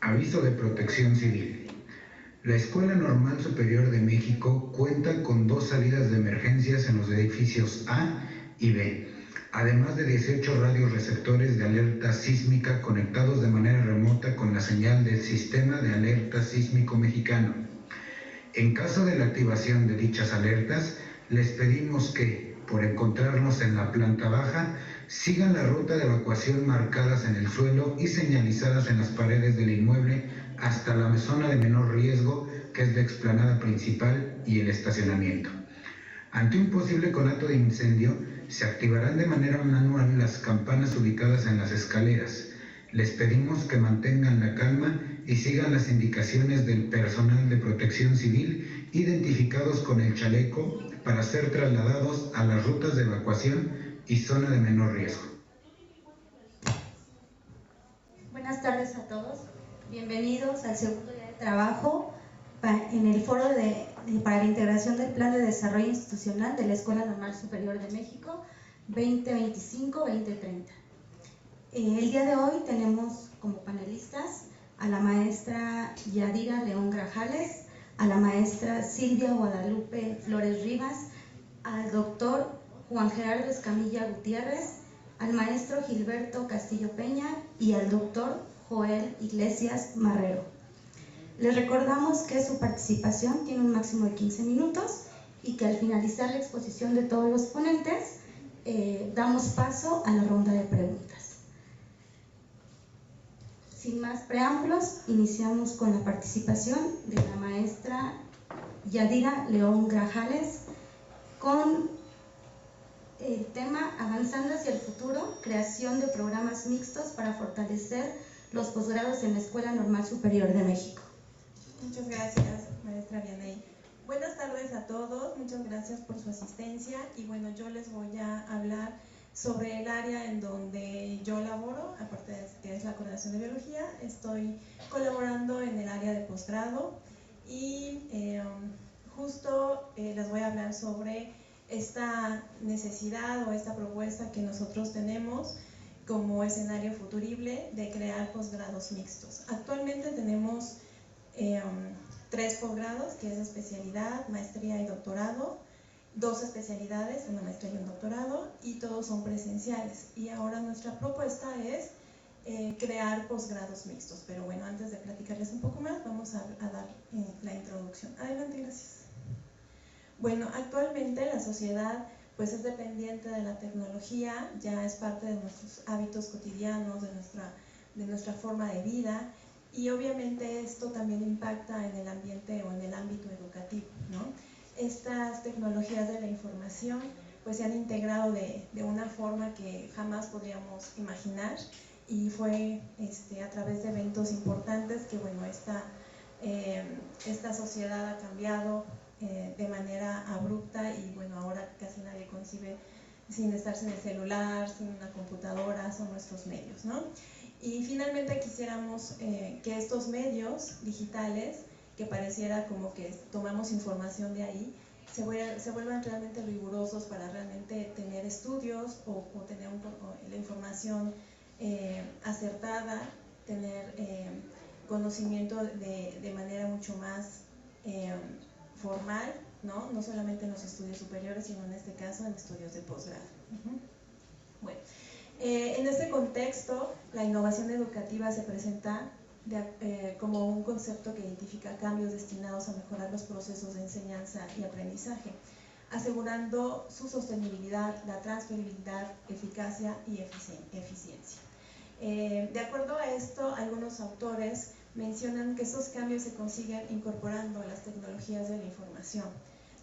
Aviso de protección civil. La Escuela Normal Superior de México cuenta con 2 salidas de emergencias en los edificios A y B, además de 18 radioreceptores de alerta sísmica conectados de manera remota con la señal del Sistema de Alerta Sísmico Mexicano. En caso de la activación de dichas alertas, les pedimos que, por encontrarnos en la planta baja, sigan la ruta de evacuación marcadas en el suelo y señalizadas en las paredes del inmueble hasta la zona de menor riesgo, que es la explanada principal y el estacionamiento. Ante un posible conato de incendio, se activarán de manera manual las campanas ubicadas en las escaleras. Les pedimos que mantengan la calma y sigan las indicaciones del personal de protección civil identificados con el chaleco para ser trasladados a las rutas de evacuación y zona de menor riesgo. Buenas tardes a todos, bienvenidos al segundo día de trabajo en el foro para la integración del Plan de Desarrollo Institucional de la Escuela Normal Superior de México 2025-2030. El día de hoy tenemos como panelistas a la maestra Yadira León Grajales, a la maestra Silvia Guadalupe Flores Rivas, al doctor Juan Gerardo Escamilla Gutiérrez, al maestro Gilberto Castillo Peña y al doctor Joel Iglesias Marrero. Les recordamos que su participación tiene un máximo de 15 minutos y que al finalizar la exposición de todos los ponentes, damos paso a la ronda de preguntas. Sin más preámbulos, iniciamos con la participación de la maestra Yadira León Grajales con el tema Avanzando hacia el futuro, creación de programas mixtos para fortalecer los posgrados en la Escuela Normal Superior de México. Muchas gracias, maestra Vianey. Buenas tardes a todos, muchas gracias por su asistencia y bueno, yo les voy a hablar sobre el área en donde yo laboro, aparte de que es la coordinación de biología, estoy colaborando en el área de posgrado y justo les voy a hablar sobre esta necesidad o esta propuesta que nosotros tenemos como escenario futurible de crear posgrados mixtos. Actualmente tenemos 3 posgrados, que es especialidad, maestría y doctorado, 2 especialidades, una maestría y un doctorado, y todos son presenciales. Y ahora nuestra propuesta es crear posgrados mixtos. Pero bueno, antes de platicarles un poco más, vamos a dar la introducción. Adelante, gracias. Bueno, actualmente la sociedad pues es dependiente de la tecnología, ya es parte de nuestros hábitos cotidianos, de nuestra forma de vida, y obviamente esto también impacta en el ambiente o en el ámbito educativo, ¿no? Estas tecnologías de la información pues se han integrado de una forma que jamás podríamos imaginar, y fue a través de eventos importantes que bueno, esta sociedad ha cambiado de manera abrupta, y bueno, ahora casi nadie concibe sin estar sin el celular, sin una computadora, son nuestros medios, ¿no? Y finalmente quisiéramos que estos medios digitales, que pareciera como que tomamos información de ahí, se vuelvan realmente rigurosos para realmente tener estudios o tener la información acertada, tener conocimiento de manera mucho más formal, ¿no? No solamente en los estudios superiores, sino en este caso en estudios de posgrado. Bueno, en este contexto, la innovación educativa se presenta como un concepto que identifica cambios destinados a mejorar los procesos de enseñanza y aprendizaje, asegurando su sostenibilidad, la transferibilidad, eficacia y eficiencia. De acuerdo a esto, algunos autores mencionan que estos cambios se consiguen incorporando las tecnologías de la información,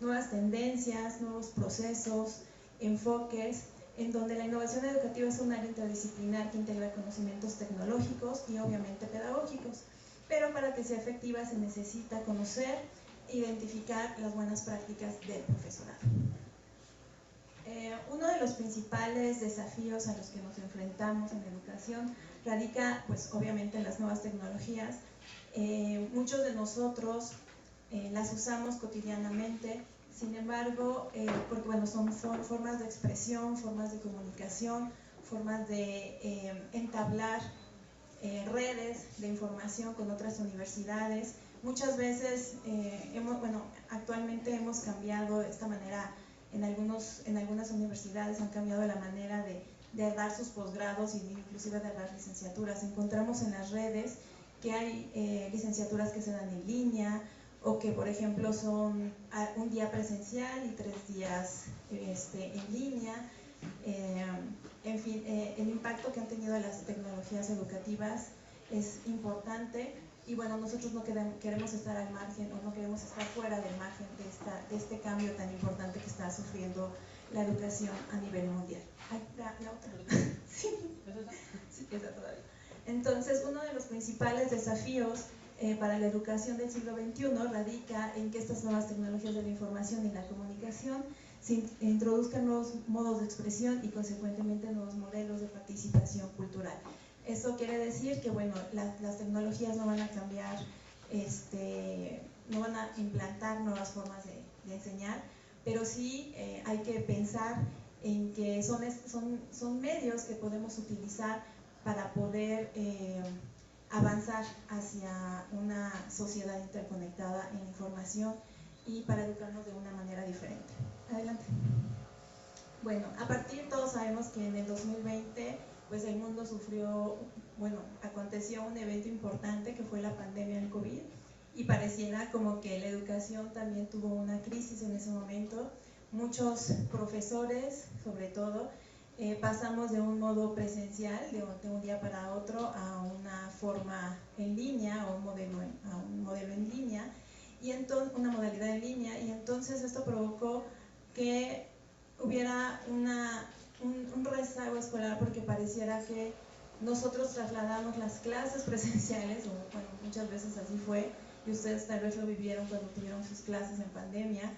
nuevas tendencias, nuevos procesos, enfoques, en donde la innovación educativa es un área interdisciplinar que integra conocimientos tecnológicos y obviamente pedagógicos, pero para que sea efectiva se necesita conocer e identificar las buenas prácticas del profesorado. Uno de los principales desafíos a los que nos enfrentamos en la educación radica, pues obviamente, en las nuevas tecnologías. Muchos de nosotros las usamos cotidianamente, sin embargo, porque bueno, son formas de expresión, formas de comunicación, formas de entablar redes de información con otras universidades. Muchas veces, actualmente hemos cambiado esta manera, en algunas universidades han cambiado la manera de dar sus posgrados e inclusive de dar licenciaturas. Encontramos en las redes que hay licenciaturas que se dan en línea, o que por ejemplo son un día presencial y 3 días en línea. En fin, el impacto que han tenido las tecnologías educativas es importante, y bueno, nosotros no queremos estar al margen, o no queremos estar fuera del margen de este cambio tan importante que está sufriendo la educación a nivel mundial. Ay, la otra. Sí, esa todavía. Entonces, uno de los principales desafíos para la educación del siglo XXI radica en que estas nuevas tecnologías de la información y la comunicación se introduzcan nuevos modos de expresión y consecuentemente nuevos modelos de participación cultural. Eso quiere decir que bueno, las tecnologías no van a cambiar, no van a implantar nuevas formas de enseñar, pero sí hay que pensar en que son medios que podemos utilizar para poder avanzar hacia una sociedad interconectada en información y para educarnos de una manera diferente. Adelante. Bueno, todos sabemos que en el 2020 pues el mundo aconteció un evento importante que fue la pandemia del COVID, y pareciera como que la educación también tuvo una crisis en ese momento. Muchos profesores, sobre todo, pasamos de un modo presencial, de un día para otro, a una forma en línea, a un modelo en línea, y entonces una modalidad en línea, y entonces esto provocó que hubiera un rezago escolar, porque pareciera que nosotros trasladamos las clases presenciales, o bueno, muchas veces así fue, y ustedes tal vez lo vivieron cuando tuvieron sus clases en pandemia,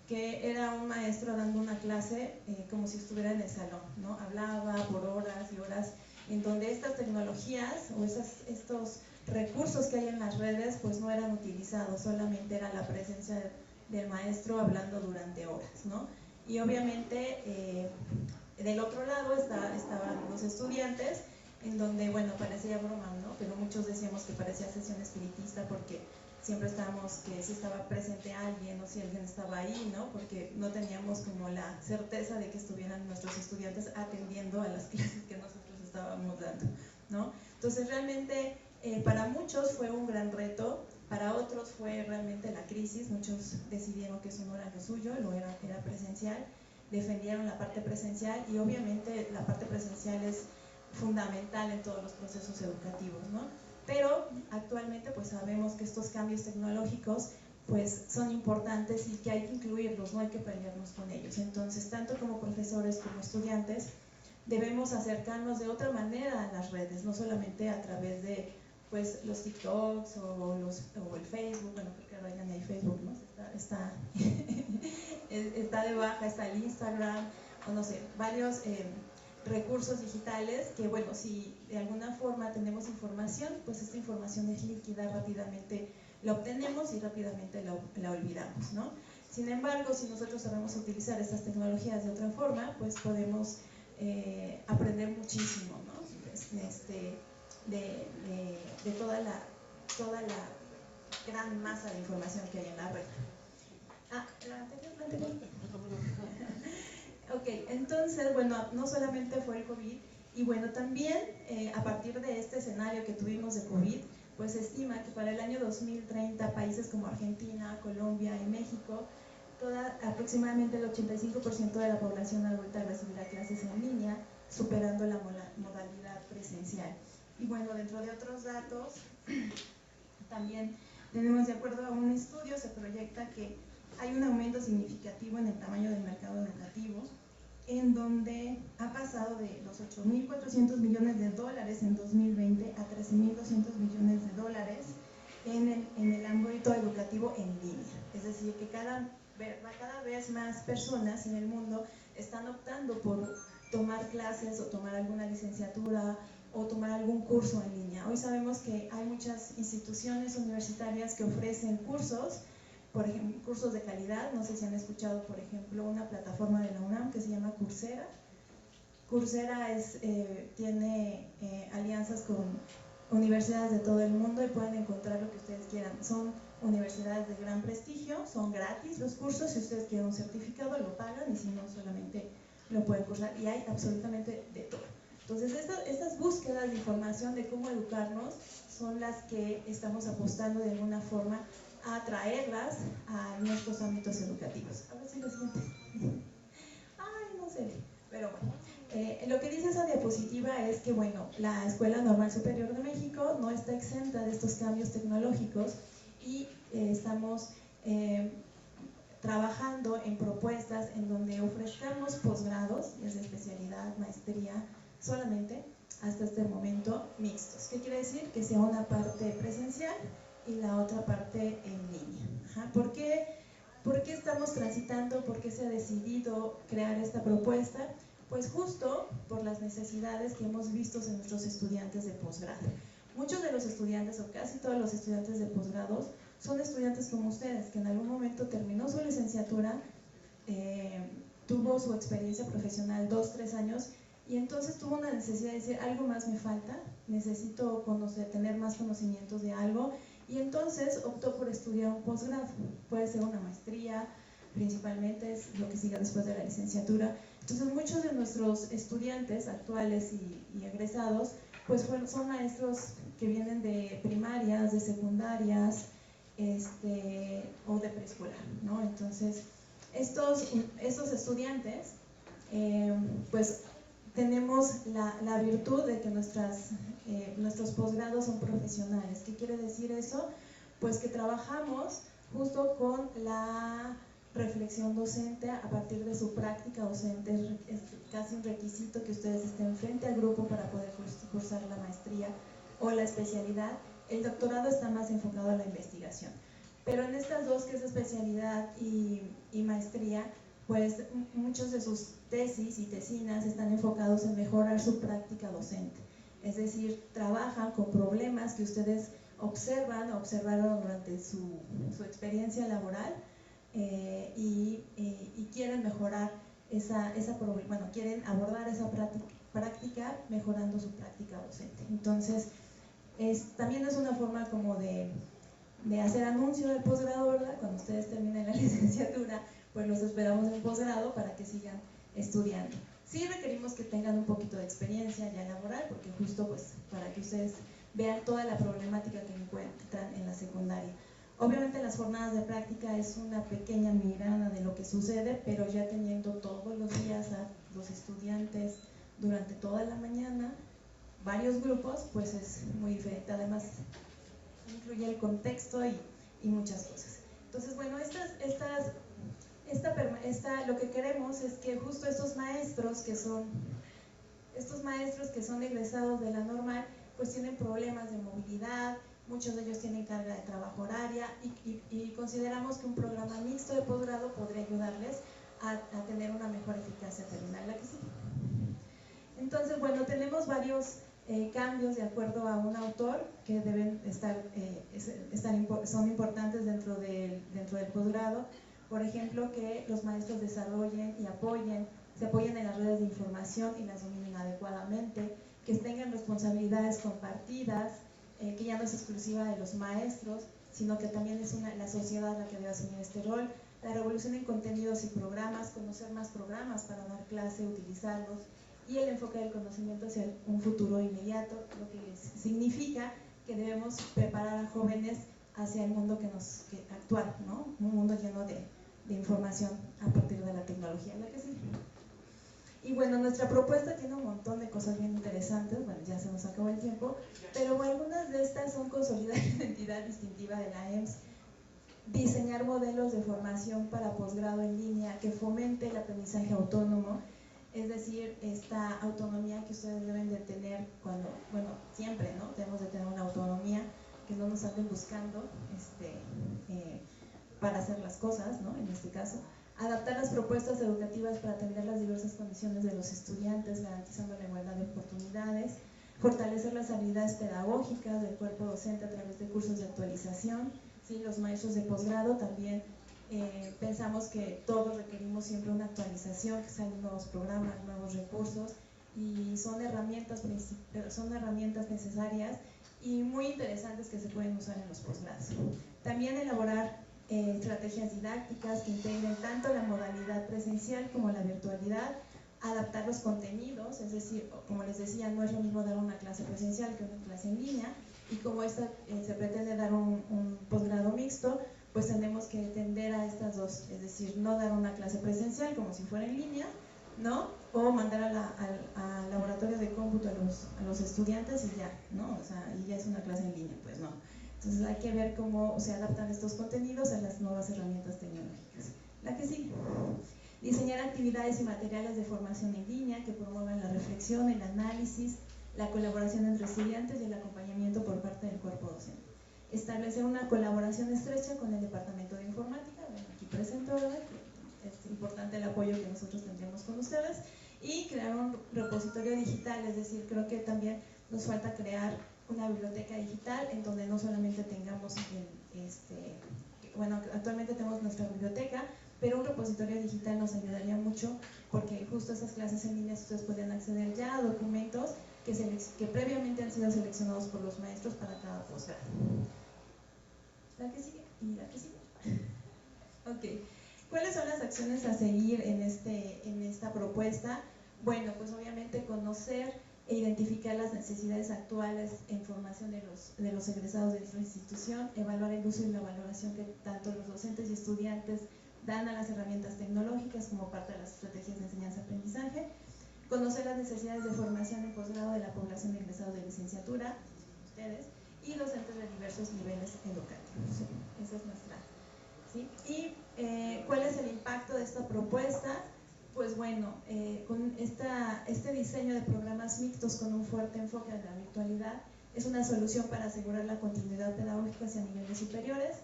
que era un maestro dando una clase como si estuviera en el salón, ¿no? Hablaba por horas y horas, en donde estas tecnologías o estos recursos que hay en las redes pues no eran utilizados, solamente era la presencia del maestro hablando durante horas, ¿no? Y obviamente del otro lado estaban los estudiantes, en donde, bueno, parecía broma, ¿no? Pero muchos decíamos que parecía sesión espiritista, porque siempre estábamos que si estaba presente alguien o si alguien estaba ahí, ¿no? Porque no teníamos como la certeza de que estuvieran nuestros estudiantes atendiendo a las clases que nosotros estábamos dando, ¿no? Entonces realmente para muchos fue un gran reto, para otros fue realmente la crisis. Muchos decidieron que eso no era lo suyo, era presencial, defendieron la parte presencial, y obviamente la parte presencial es fundamental en todos los procesos educativos, ¿no? Pero actualmente pues sabemos que estos cambios tecnológicos pues son importantes y que hay que incluirlos, no hay que pelearnos con ellos. Entonces, tanto como profesores como estudiantes, debemos acercarnos de otra manera a las redes, no solamente a través de pues los TikToks o el Facebook. Bueno, creo que ahora ya no hay Facebook, ¿no? Está de baja, está el Instagram, o no sé, varios recursos digitales que, bueno, si de alguna forma tenemos información, pues esta información es líquida, rápidamente la obtenemos y rápidamente la olvidamos, ¿no? Sin embargo, si nosotros sabemos utilizar estas tecnologías de otra forma, pues podemos aprender muchísimo, ¿no? De toda la gran masa de información que hay en la red. La anterior. Ok, entonces, bueno, no solamente fue el COVID, y bueno, también a partir de este escenario que tuvimos de COVID, pues se estima que para el año 2030 países como Argentina, Colombia y México, aproximadamente el 85% de la población adulta recibirá clases en línea, superando la modalidad presencial. Y bueno, dentro de otros datos, también tenemos, de acuerdo a un estudio, se proyecta que hay un aumento significativo en el tamaño del mercado educativo, en donde ha pasado de los 8.400 millones de dólares en 2020 a 13.200 millones de dólares en el ámbito educativo en línea. Es decir, que cada vez más personas en el mundo están optando por tomar clases o tomar alguna licenciatura o tomar algún curso en línea. Hoy sabemos que hay muchas instituciones universitarias que ofrecen cursos, por ejemplo, cursos de calidad. No sé si han escuchado, por ejemplo, una plataforma de la UNAM que se llama Coursera. Coursera tiene alianzas con universidades de todo el mundo y pueden encontrar lo que ustedes quieran. Son universidades de gran prestigio, son gratis los cursos, si ustedes quieren un certificado lo pagan y si no solamente lo pueden cursar y hay absolutamente de todo. Entonces estas búsquedas de información de cómo educarnos son las que estamos apostando de alguna forma a traerlas a nuestros ámbitos educativos. A ver si lo siente. Ay, no se ve, pero bueno. Lo que dice esa diapositiva es que, bueno, la Escuela Normal Superior de México no está exenta de estos cambios tecnológicos y estamos trabajando en propuestas en donde ofrezcamos posgrados, es de especialidad, maestría, solamente hasta este momento mixtos. ¿Qué quiere decir? Que sea una parte presencial y la otra parte en línea. Ajá. ¿Por qué estamos transitando? ¿Por qué se ha decidido crear esta propuesta? Pues justo por las necesidades que hemos visto en nuestros estudiantes de posgrado. Muchos de los estudiantes, o casi todos los estudiantes de posgrados, son estudiantes como ustedes, que en algún momento terminó su licenciatura, tuvo su experiencia profesional 2-3 años y entonces tuvo una necesidad de decir, algo más me falta, necesito conocer, tener más conocimientos de algo, y entonces optó por estudiar un posgrado. Puede ser una maestría, principalmente es lo que sigue después de la licenciatura. Entonces muchos de nuestros estudiantes actuales y egresados pues son maestros que vienen de primarias, de secundarias o de preescolar, ¿no? Entonces estos estudiantes pues tenemos la virtud de que nuestros posgrados son profesionales. ¿Qué quiere decir eso? Pues que trabajamos justo con la reflexión docente a partir de su práctica docente. Es casi un requisito que ustedes estén frente al grupo para poder cursar la maestría o la especialidad. El doctorado está más enfocado a la investigación, pero en estas dos, que es especialidad y maestría, pues muchos de sus tesis y tesinas están enfocados en mejorar su práctica docente, es decir, trabajan con problemas que ustedes observaron durante su experiencia laboral y quieren mejorar quieren abordar esa práctica mejorando su práctica docente. Entonces, también es una forma como de hacer anuncio del posgrado, ¿verdad? Cuando ustedes terminen la licenciatura, pues los esperamos en el posgrado para que sigan estudiando. Sí requerimos que tengan un poquito de experiencia ya laboral, porque justo pues para que ustedes vean toda la problemática que encuentran en la secundaria. Obviamente las jornadas de práctica es una pequeña mirada de lo que sucede, pero ya teniendo todos los días a los estudiantes durante toda la mañana, varios grupos, pues es muy diferente. Además, incluye el contexto y muchas cosas. Entonces, bueno, lo que queremos es que justo estos maestros que son egresados de la normal, pues tienen problemas de movilidad, muchos de ellos tienen carga de trabajo horaria y consideramos que un programa mixto de posgrado podría ayudarles a tener una mejor eficacia terminal. ¿La que sí? Entonces, bueno, tenemos varios cambios de acuerdo a un autor que deben son importantes dentro del posgrado. Por ejemplo, que los maestros desarrollen y se apoyen en las redes de información y las dominen adecuadamente, que tengan responsabilidades compartidas, que ya no es exclusiva de los maestros, sino que también es la sociedad la que debe asumir este rol. La revolución en contenidos y programas, conocer más programas para dar clase, utilizarlos, y el enfoque del conocimiento hacia un futuro inmediato, lo que significa que debemos preparar a jóvenes hacia el mundo actual, ¿no? Un mundo lleno de información a partir de la tecnología, ¿la que sí? Y bueno, nuestra propuesta tiene un montón de cosas bien interesantes, bueno, ya se nos acabó el tiempo, pero algunas de estas son consolidar la identidad distintiva de la EMS, diseñar modelos de formación para posgrado en línea que fomente el aprendizaje autónomo, es decir, esta autonomía que ustedes deben de tener siempre, ¿no? Debemos de tener una autonomía, que no nos anden buscando para hacer las cosas, ¿no? En este caso, adaptar las propuestas educativas para atender las diversas condiciones de los estudiantes, garantizando la igualdad de oportunidades, fortalecer las habilidades pedagógicas del cuerpo docente a través de cursos de actualización. ¿Sí? Los maestros de posgrado también pensamos que todos requerimos siempre una actualización, que salen nuevos programas, nuevos recursos, y son herramientas necesarias y muy interesantes que se pueden usar en los posgrados. También elaborar estrategias didácticas que integren tanto la modalidad presencial como la virtualidad, adaptar los contenidos, es decir, como les decía, no es lo mismo dar una clase presencial que una clase en línea, y como esta se pretende dar un posgrado mixto, pues tenemos que tender a estas dos, es decir, no dar una clase presencial como si fuera en línea, ¿no? O mandar al laboratorio de cómputo a los estudiantes y ya, ¿no? O sea, y ya es una clase en línea, pues no. Entonces hay que ver cómo se adaptan estos contenidos a las nuevas herramientas tecnológicas. La que sigue. Diseñar actividades y materiales de formación en línea que promuevan la reflexión, el análisis, la colaboración entre estudiantes y el acompañamiento por parte del cuerpo docente. Establecer una colaboración estrecha con el Departamento de Informática, bueno, aquí presento, ¿verdad? Es importante el apoyo que nosotros tendremos con ustedes, y crear un repositorio digital, es decir, creo que también nos falta crear una biblioteca digital en donde no solamente tengamos, bueno, actualmente tenemos nuestra biblioteca, pero un repositorio digital nos ayudaría mucho porque justo esas clases en línea ustedes podrían acceder ya a documentos que previamente han sido seleccionados por los maestros para cada posgrado. La que sigue y la que sigue. Ok. ¿Cuáles son las acciones a seguir en esta propuesta? Bueno, pues obviamente conocer e identificar las necesidades actuales en formación de los egresados de nuestra institución, evaluar el uso y la valoración que tanto los docentes y estudiantes dan a las herramientas tecnológicas como parte de las estrategias de enseñanza-aprendizaje, conocer las necesidades de formación en posgrado de la población de egresados de licenciatura, ustedes, y docentes de diversos niveles educativos. ¿Sí? Esa es nuestra. ¿Sí? ¿Y cuál es el impacto de esta propuesta? Pues bueno, con este diseño de programas mixtos con un fuerte enfoque en la virtualidad es una solución para asegurar la continuidad pedagógica hacia niveles superiores,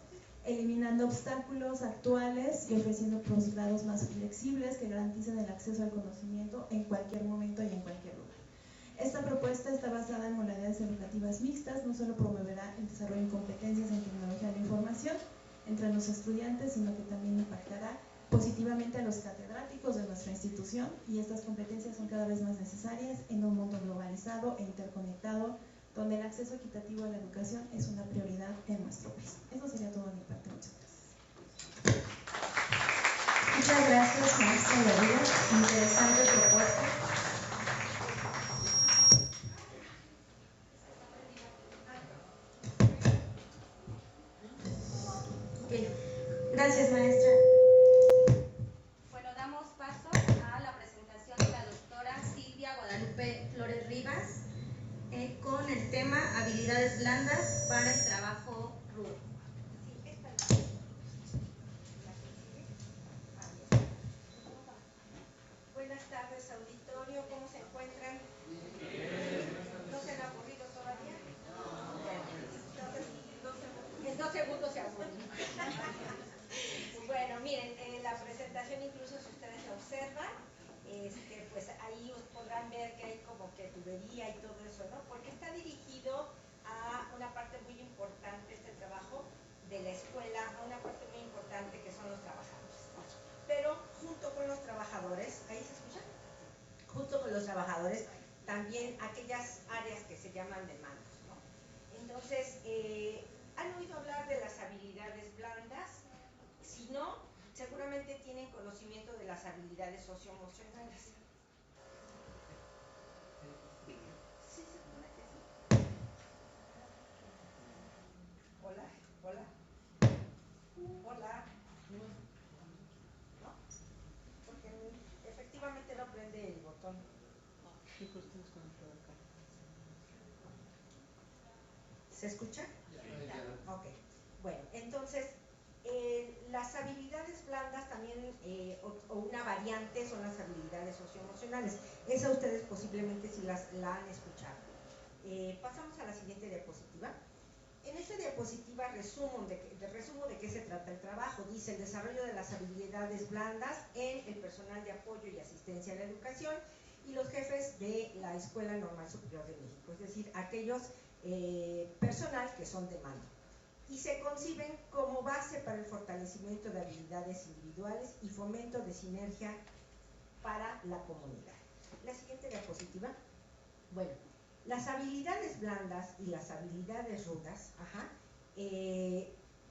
eliminando obstáculos actuales y ofreciendo posgrados más flexibles que garanticen el acceso al conocimiento en cualquier momento y en cualquier lugar. Esta propuesta está basada en modalidades educativas mixtas, no solo promoverá el desarrollo de competencias en tecnología de la información entre los estudiantes, sino que también impactará positivamente a los catedráticos de nuestra institución, y estas competencias son cada vez más necesarias en un mundo globalizado e interconectado, donde el acceso equitativo a la educación es una prioridad en nuestro país. Eso sería todo de mi parte. Muchas gracias. Muchas gracias, maestra Yadira. Interesante propuesta. Okay. Gracias, maestra. Bueno, damos paso a la presentación de la doctora Silvia Guadalupe Flores Rivas con el tema habilidades blandas para el trabajo rudo. Buenas tardes, auditorio. ¿Cómo se encuentran? ¿No se han aburrido todavía? Entonces, en 2 segundos se aburren. Bueno, miren, la presentación, incluso si ustedes la observan, pues ahí podrán ver que hay como que tubería y todo eso, ¿no? Porque está dirigido a una parte muy importante, este trabajo de la escuela, a una parte muy importante que son los trabajadores. Pero junto con los trabajadores, ¿ahí se escucha? Junto con los trabajadores, también aquellas áreas que se llaman demandas, ¿no? Entonces, ¿han oído hablar de las habilidades blandas? Si no, seguramente tienen conocimiento de las habilidades socioemocionales. Sí, se supone que sí. Hola, hola. Hola. ¿No? Porque efectivamente no prende el botón. Sí, pues estoy desconectado acá. ¿Se escucha? Ok. Bueno, entonces, las habilidades blandas también, o una variante, son las habilidades socioemocionales. Esa ustedes posiblemente sí la han escuchado. Pasamos a la siguiente diapositiva. En esta diapositiva resumo de qué se trata el trabajo. Dice: el desarrollo de las habilidades blandas en el personal de apoyo y asistencia a la educación y los jefes de la Escuela Normal Superior de México, es decir, aquellos personal que son de mando, y se conciben como base para el fortalecimiento de habilidades individuales y fomento de sinergia para la comunidad. La siguiente diapositiva. Bueno, Las habilidades blandas y las habilidades rudas,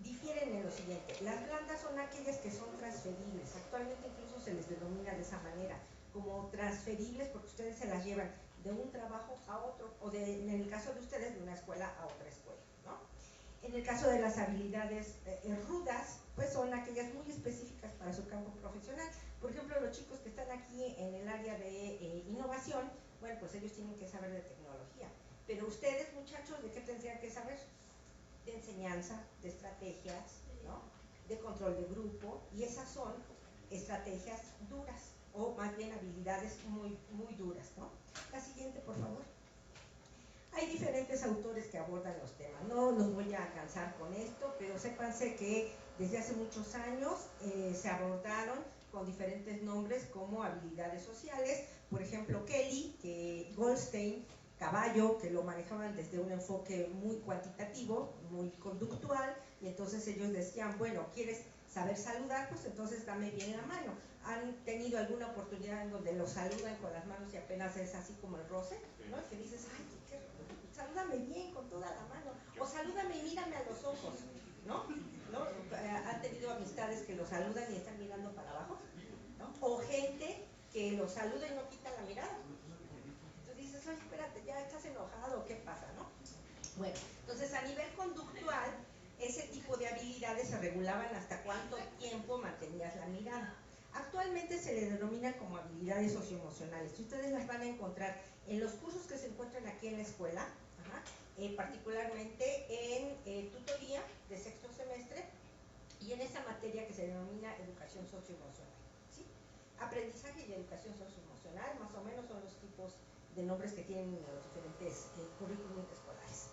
difieren en lo siguiente. Las blandas son aquellas que son transferibles. Actualmente incluso se les denomina de esa manera, como transferibles, porque ustedes se las llevan de un trabajo a otro, o en el caso de ustedes, de una escuela a otra escuela, ¿no? En el caso de las habilidades rudas, pues son aquellas muy específicas para su campo profesional. Por ejemplo, los chicos que están aquí en el área de innovación, bueno, pues ellos tienen que saber de tecnología. Pero ustedes, muchachos, ¿de qué tendrían que saber? De enseñanza, de estrategias, ¿no? De control de grupo, y esas son estrategias duras, o más bien habilidades muy, muy duras, ¿no? La siguiente, por favor. Hay diferentes autores que abordan los temas, no los voy a cansar con esto, pero sépanse que desde hace muchos años se abordaron con diferentes nombres como habilidades sociales, por ejemplo Kelly, Goldstein, Caballo, que lo manejaban desde un enfoque muy cuantitativo, muy conductual, y entonces ellos decían, bueno, ¿quieres saber saludar? Pues entonces dame bien la mano. ¿Han tenido alguna oportunidad en donde los saludan con las manos y apenas es así como el roce? ¿No? Que dices, ay, salúdame bien, con toda la mano, o salúdame y mírame a los ojos, ¿no? ¿No? ¿Han tenido amistades que los saludan y están mirando para abajo? ¿No? O gente que los saluda y no quita la mirada. Entonces dices, oye, espérate, ya estás enojado, ¿qué pasa, no? Bueno, entonces a nivel conductual, ese tipo de habilidades se regulaban hasta cuánto tiempo mantenías la mirada. Actualmente se le denomina como habilidades socioemocionales. Ustedes las van a encontrar en los cursos que se encuentran aquí en la escuela, particularmente en tutoría de sexto semestre y en esa materia que se denomina educación socioemocional, ¿sí? Aprendizaje y educación socioemocional, más o menos son los tipos de nombres que tienen los diferentes currículums escolares.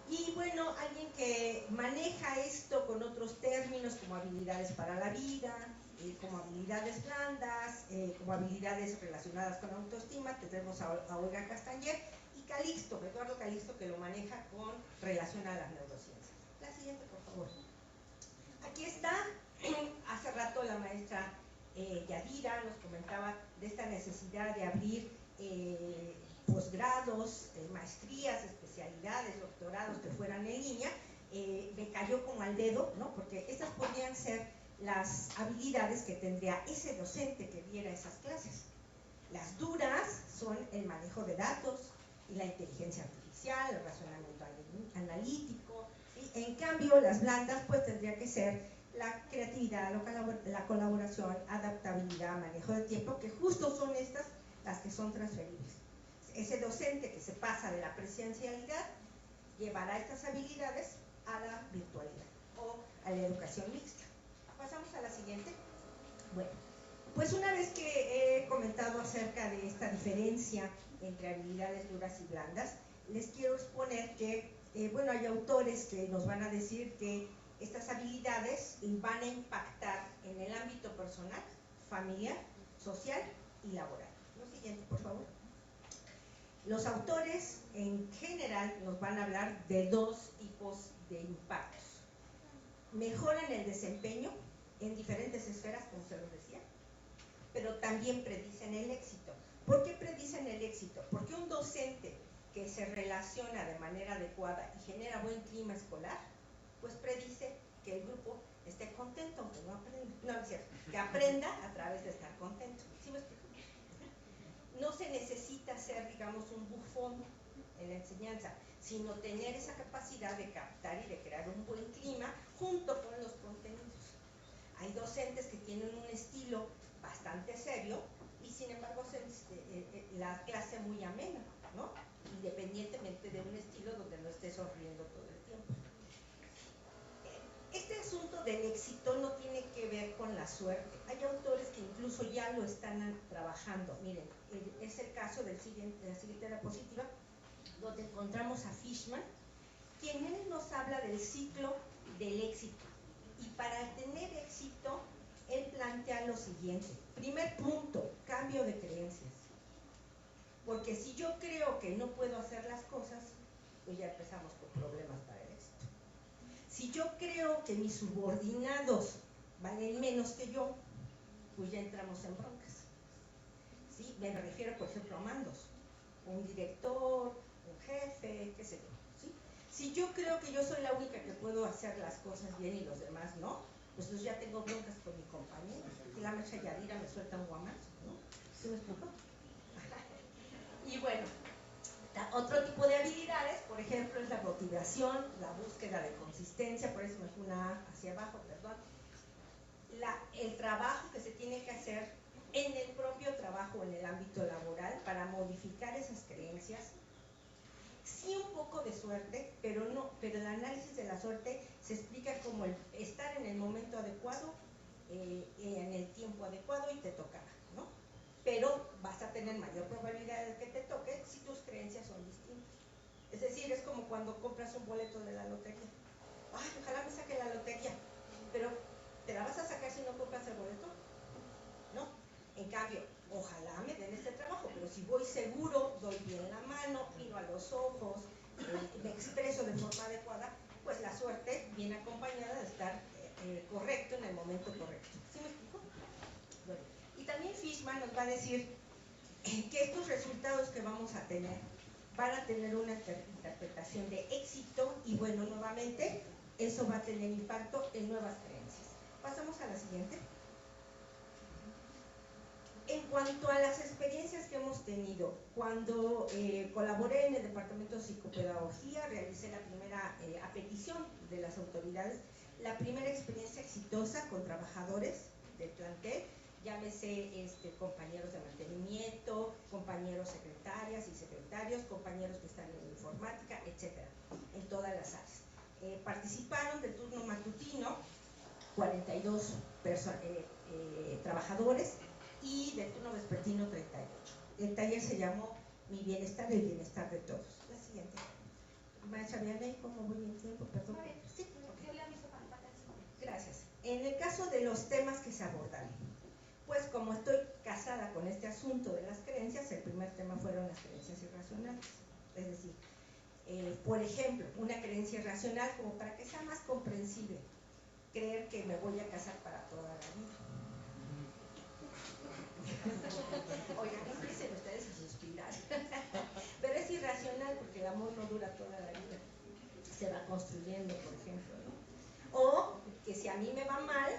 Y bueno, alguien que maneja esto con otros términos como habilidades para la vida, como habilidades blandas, como habilidades relacionadas con autoestima, tendremos a Olga Castañer y Calixto, Eduardo Calixto, que lo maneja con relación a las neurociencias. La siguiente, por favor. Aquí está, hace rato la maestra Yadira nos comentaba de esta necesidad de abrir posgrados, maestrías, especialidades, doctorados que fueran en línea. Me cayó como al dedo, ¿no? Porque estas podrían ser las habilidades que tendría ese docente que diera esas clases. Las duras son el manejo de datos y la inteligencia artificial, el razonamiento analítico, ¿sí? En cambio, las blandas pues tendría que ser la creatividad, la colaboración, adaptabilidad, manejo de tiempo, que justo son estas las que son transferibles. Ese docente que se pasa de la presencialidad llevará estas habilidades a la virtualidad o a la educación mixta. Pasamos a la siguiente. Bueno, pues una vez que he comentado acerca de esta diferencia entre habilidades duras y blandas, les quiero exponer que, bueno, hay autores que nos van a decir que estas habilidades van a impactar en el ámbito personal, familiar, social y laboral. Lo siguiente, por favor. Los autores en general nos van a hablar de dos tipos de impactos. Mejoran el desempeño en diferentes esferas, como se los decía, pero también predicen el éxito. ¿Por qué predicen el éxito? Porque un docente que se relaciona de manera adecuada y genera buen clima escolar, pues predice que el grupo esté contento, aunque no aprenda. No, es cierto, que aprenda a través de estar contento. ¿Sí me explico? No se necesita ser, digamos, un bufón en la enseñanza, sino tener esa capacidad de captar y de crear un buen clima junto con los contenidos. Hay docentes que tienen un estilo bastante serio y sin embargo la clase muy amena, ¿no? Independientemente de un estilo donde no esté sonriendo todo el tiempo. Este asunto del éxito no tiene que ver con la suerte. Hay autores que incluso ya lo están trabajando. Miren, es el caso de la siguiente diapositiva, donde encontramos a Fishman, quien él nos habla del ciclo del éxito. Y para tener éxito, él plantea lo siguiente. Primer punto, cambio de creencias. Porque si yo creo que no puedo hacer las cosas, pues ya empezamos con problemas para el éxito. Si yo creo que mis subordinados valen menos que yo, pues ya entramos en broncas. ¿Sí? Me refiero, por ejemplo, a mandos. un director, un jefe, qué sé yo, ¿sí? Si yo creo que yo soy la única que puedo hacer las cosas bien y los demás no, pues entonces ya tengo broncas con mi compañero, que la maestra Yadira me suelta un guamazo, ¿no? ¿Sí me explico? Y bueno, otro tipo de habilidades, por ejemplo, es la motivación, la búsqueda de consistencia, por eso me fui una A hacia abajo, perdón. El trabajo que se tiene que hacer en el propio trabajo, en el ámbito laboral, para modificar esas creencias. Sí, un poco de suerte, pero el análisis de la suerte se explica como el estar en el momento adecuado, en el tiempo adecuado y te tocará, ¿no? Pero vas a tener mayor probabilidad de que te toque si tus creencias son distintas. Es decir, es como cuando compras un boleto de la lotería. Ay, ojalá me saque la lotería, pero ¿te la vas a sacar si no compras el boleto? ¿No? En cambio, ojalá me den este trabajo, pero si voy seguro, doy bien la mano, miro a los ojos, me expreso de forma adecuada, pues la suerte viene acompañada de estar correcto en el momento correcto. ¿Sí me explico? Bueno, y también Fishman nos va a decir que estos resultados que vamos a tener van a tener una interpretación de éxito y bueno, nuevamente, eso va a tener impacto en nuevas creencias. Pasamos a la siguiente. En cuanto a las experiencias que hemos tenido, cuando colaboré en el Departamento de Psicopedagogía, realicé la primera, a petición de las autoridades, la primera experiencia exitosa con trabajadores del plantel, llámese compañeros de mantenimiento, compañeros secretarias y secretarios, compañeros que están en informática, etcétera, en todas las áreas. Participaron del turno matutino 42 trabajadores, y del turno vespertino 38. El taller se llamó Mi bienestar, el bienestar de todos. La siguiente. Maestra Vianney, ¿cómo voy en tiempo? Perdón. Sí, yo le aviso para el Gracias. En el caso de los temas que se abordaron, pues como estoy casada con este asunto de las creencias, el primer tema fueron las creencias irracionales. Es decir, por ejemplo, una creencia irracional, como para que sea más comprensible, creer que me voy a casar para toda la vida. Oigan, empiecen ustedes a suspirar. Pero es irracional porque el amor no dura toda la vida. Se va construyendo, por ejemplo, ¿no? O que si a mí me va mal,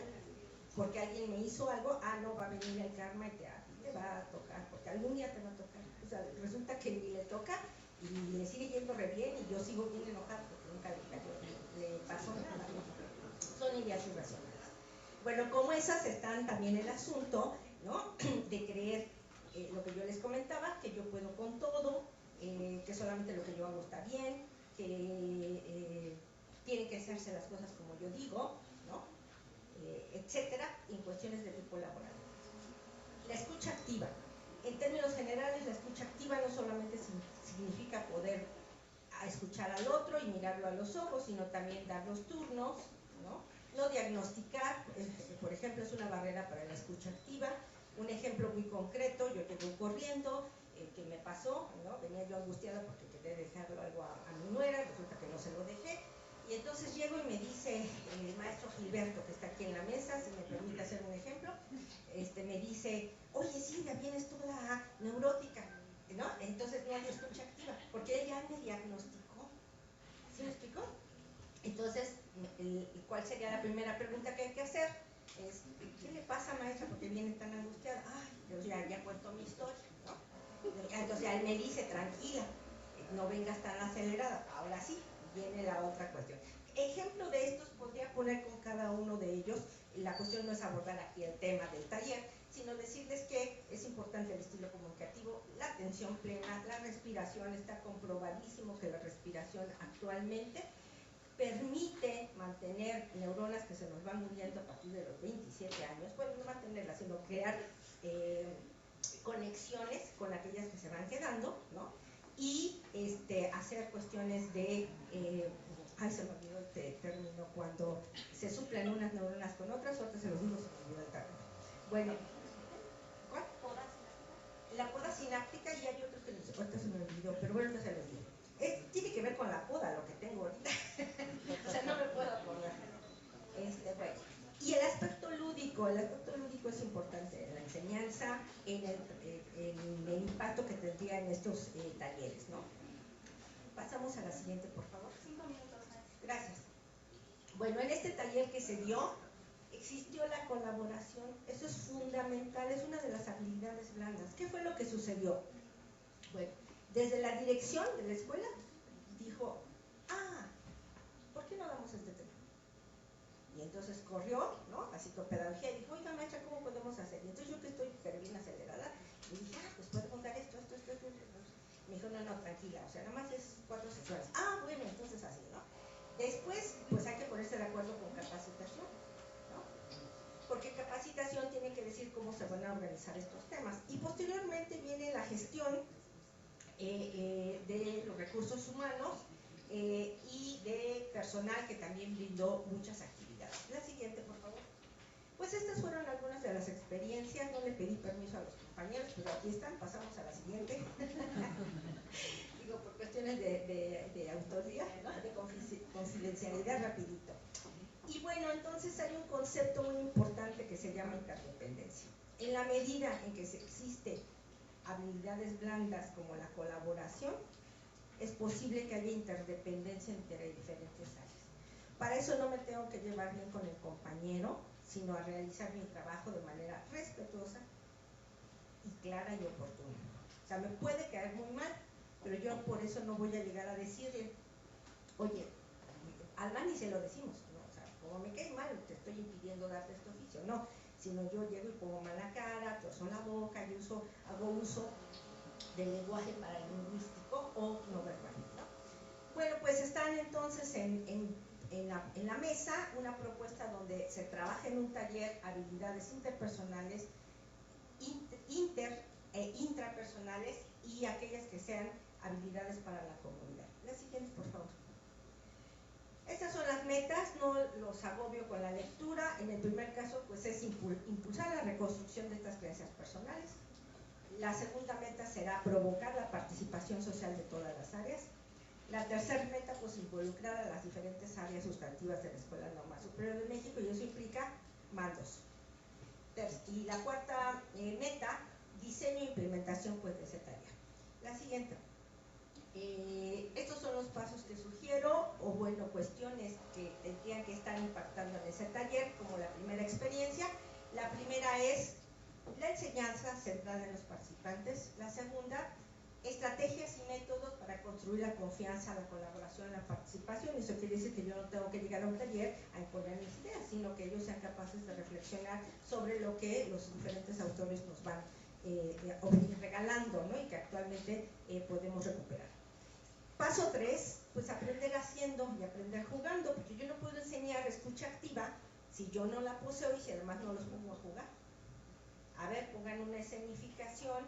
porque alguien me hizo algo, no va a venir el karma y te va a tocar, porque algún día te va a tocar. O sea, resulta que ni le toca y le sigue yendo re bien y yo sigo bien enojada porque nunca le pasó nada. Son ideas irracionales. Bueno, como esas están también el asunto, ¿no? De creer lo que yo les comentaba, que yo puedo con todo, que solamente lo que yo hago está bien, que tienen que hacerse las cosas como yo digo, ¿no? Etcétera, en cuestiones de tipo laboral. La escucha activa. En términos generales, la escucha activa no solamente significa poder escuchar al otro y mirarlo a los ojos, sino también dar los turnos, ¿no? No diagnosticar, por ejemplo, es una barrera para la escucha activa. Un ejemplo muy concreto, yo llego corriendo, que me pasó, ¿no? Venía yo angustiada porque quería dejarlo algo a mi nuera, resulta que no se lo dejé, y entonces llego y me dice el maestro Gilberto, que está aquí en la mesa, si me permite hacer un ejemplo, me dice, oye Silvia, vienes toda neurótica, ¿no? Entonces no hay escucha activa, porque él ya me diagnosticó. ¿Sí me explicó? Entonces, ¿cuál sería la primera pregunta que hay que hacer? Es, ¿qué le pasa, maestra? Porque viene tan angustiada. Ay, yo ya cuento mi historia, ¿no? Entonces él me dice, tranquila, no vengas tan acelerada. Ahora sí, viene la otra cuestión. Ejemplo de estos podría poner con cada uno de ellos. La cuestión no es abordar aquí el tema del taller, sino decirles que es importante el estilo comunicativo, la atención plena, la respiración. Está comprobadísimo que la respiración actualmente permite mantener neuronas que se nos van muriendo a partir de los 27 años, bueno, no mantenerlas, sino crear conexiones con aquellas que se van quedando, ¿no? Y hacer cuestiones de, se me olvidó el término, cuando se suplen unas neuronas con otras se los digo, se me olvidó el término. Bueno, ¿cuál? La poda sináptica, y hay otros que ahorita se me olvidó, pero bueno, no se los digo. Tiene que ver con la poda, lo que tengo ahorita. O sea, no me puedo acordar. Bueno. Y el aspecto lúdico es importante en la enseñanza, en el impacto impacto que tendría en estos talleres, ¿no? Pasamos a la siguiente, por favor. 5 minutos más. Gracias. Bueno, en este taller que se dio, existió la colaboración. Eso es fundamental, es una de las habilidades blandas. ¿Qué fue lo que sucedió? Bueno, desde la dirección de la escuela dijo, ¿por qué no damos este tema? Y entonces corrió, ¿no? Así con pedagogía y dijo, oiga maestra, ¿cómo podemos hacer? Y entonces yo que estoy pero bien acelerada, le dije, pues podemos dar esto. Me dijo, no, tranquila, o sea, nada más es 4 sesiones. Bueno, entonces así, ¿no? Después, pues hay que ponerse de acuerdo con capacitación, ¿no? Porque capacitación tiene que decir cómo se van a organizar estos temas. Y posteriormente viene la gestión de los recursos humanos y de personal que también brindó muchas actividades. La siguiente, por favor. Pues estas fueron algunas de las experiencias. No le pedí permiso a los compañeros, pero aquí están. Pasamos a la siguiente. Digo, por cuestiones de autoría, ¿no? De confidencialidad, rapidito. Y bueno, entonces hay un concepto muy importante que se llama interdependencia. En la medida en que existe habilidades blandas como la colaboración, es posible que haya interdependencia entre diferentes áreas. Para eso no me tengo que llevar bien con el compañero, sino a realizar mi trabajo de manera respetuosa y clara y oportuna. O sea, me puede caer muy mal, pero yo por eso no voy a llegar a decirle, oye, al mal ni se lo decimos, ¿no? O sea, como me cae mal, te estoy impidiendo darte este oficio, no, sino yo llego y pongo mala cara, torzo la boca, y hago uso del lenguaje paralingüístico o no verbal, ¿no? Bueno, pues están entonces en la mesa una propuesta donde se trabaja en un taller habilidades interpersonales, intrapersonales y aquellas que sean habilidades para la comunidad. La siguiente, por favor. Estas son las metas, no los agobio con la lectura. En el primer caso, pues es impulsar la reconstrucción de estas creencias personales. La segunda meta será provocar la participación social de todas las áreas. La tercera meta, pues involucrar a las diferentes áreas sustantivas de la Escuela Normal Superior de México, y eso implica mandos. Y la cuarta meta, diseño e implementación pues de ese taller. La siguiente. Estos son los pasos que sugiero, o bueno, cuestiones que tendrían que estar impactando en ese taller, como la primera experiencia. La primera es la enseñanza centrada en los participantes. La segunda, estrategias y métodos para construir la confianza, la colaboración, la participación. Eso quiere decir que yo no tengo que llegar a un taller a imponer mis ideas, sino que ellos sean capaces de reflexionar sobre lo que los diferentes autores nos van regalando, ¿no? Y que actualmente podemos recuperar. Paso 3, pues aprender haciendo y aprender jugando, porque yo no puedo enseñar escucha activa si yo no la poseo y si además no los pongo a jugar. A ver, pongan una escenificación,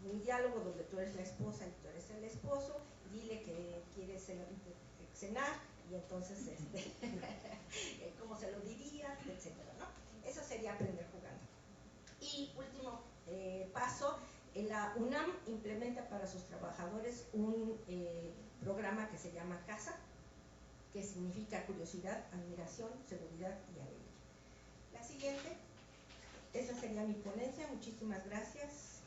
un diálogo donde tú eres la esposa y tú eres el esposo, dile que quieres cenar y entonces cómo se lo dirías, etcétera, ¿no? Eso sería aprender jugando. Y último paso, la UNAM implementa para sus trabajadores un programa que se llama CASA, que significa curiosidad, admiración, seguridad y alegría. La siguiente. Esa sería mi ponencia. Muchísimas gracias.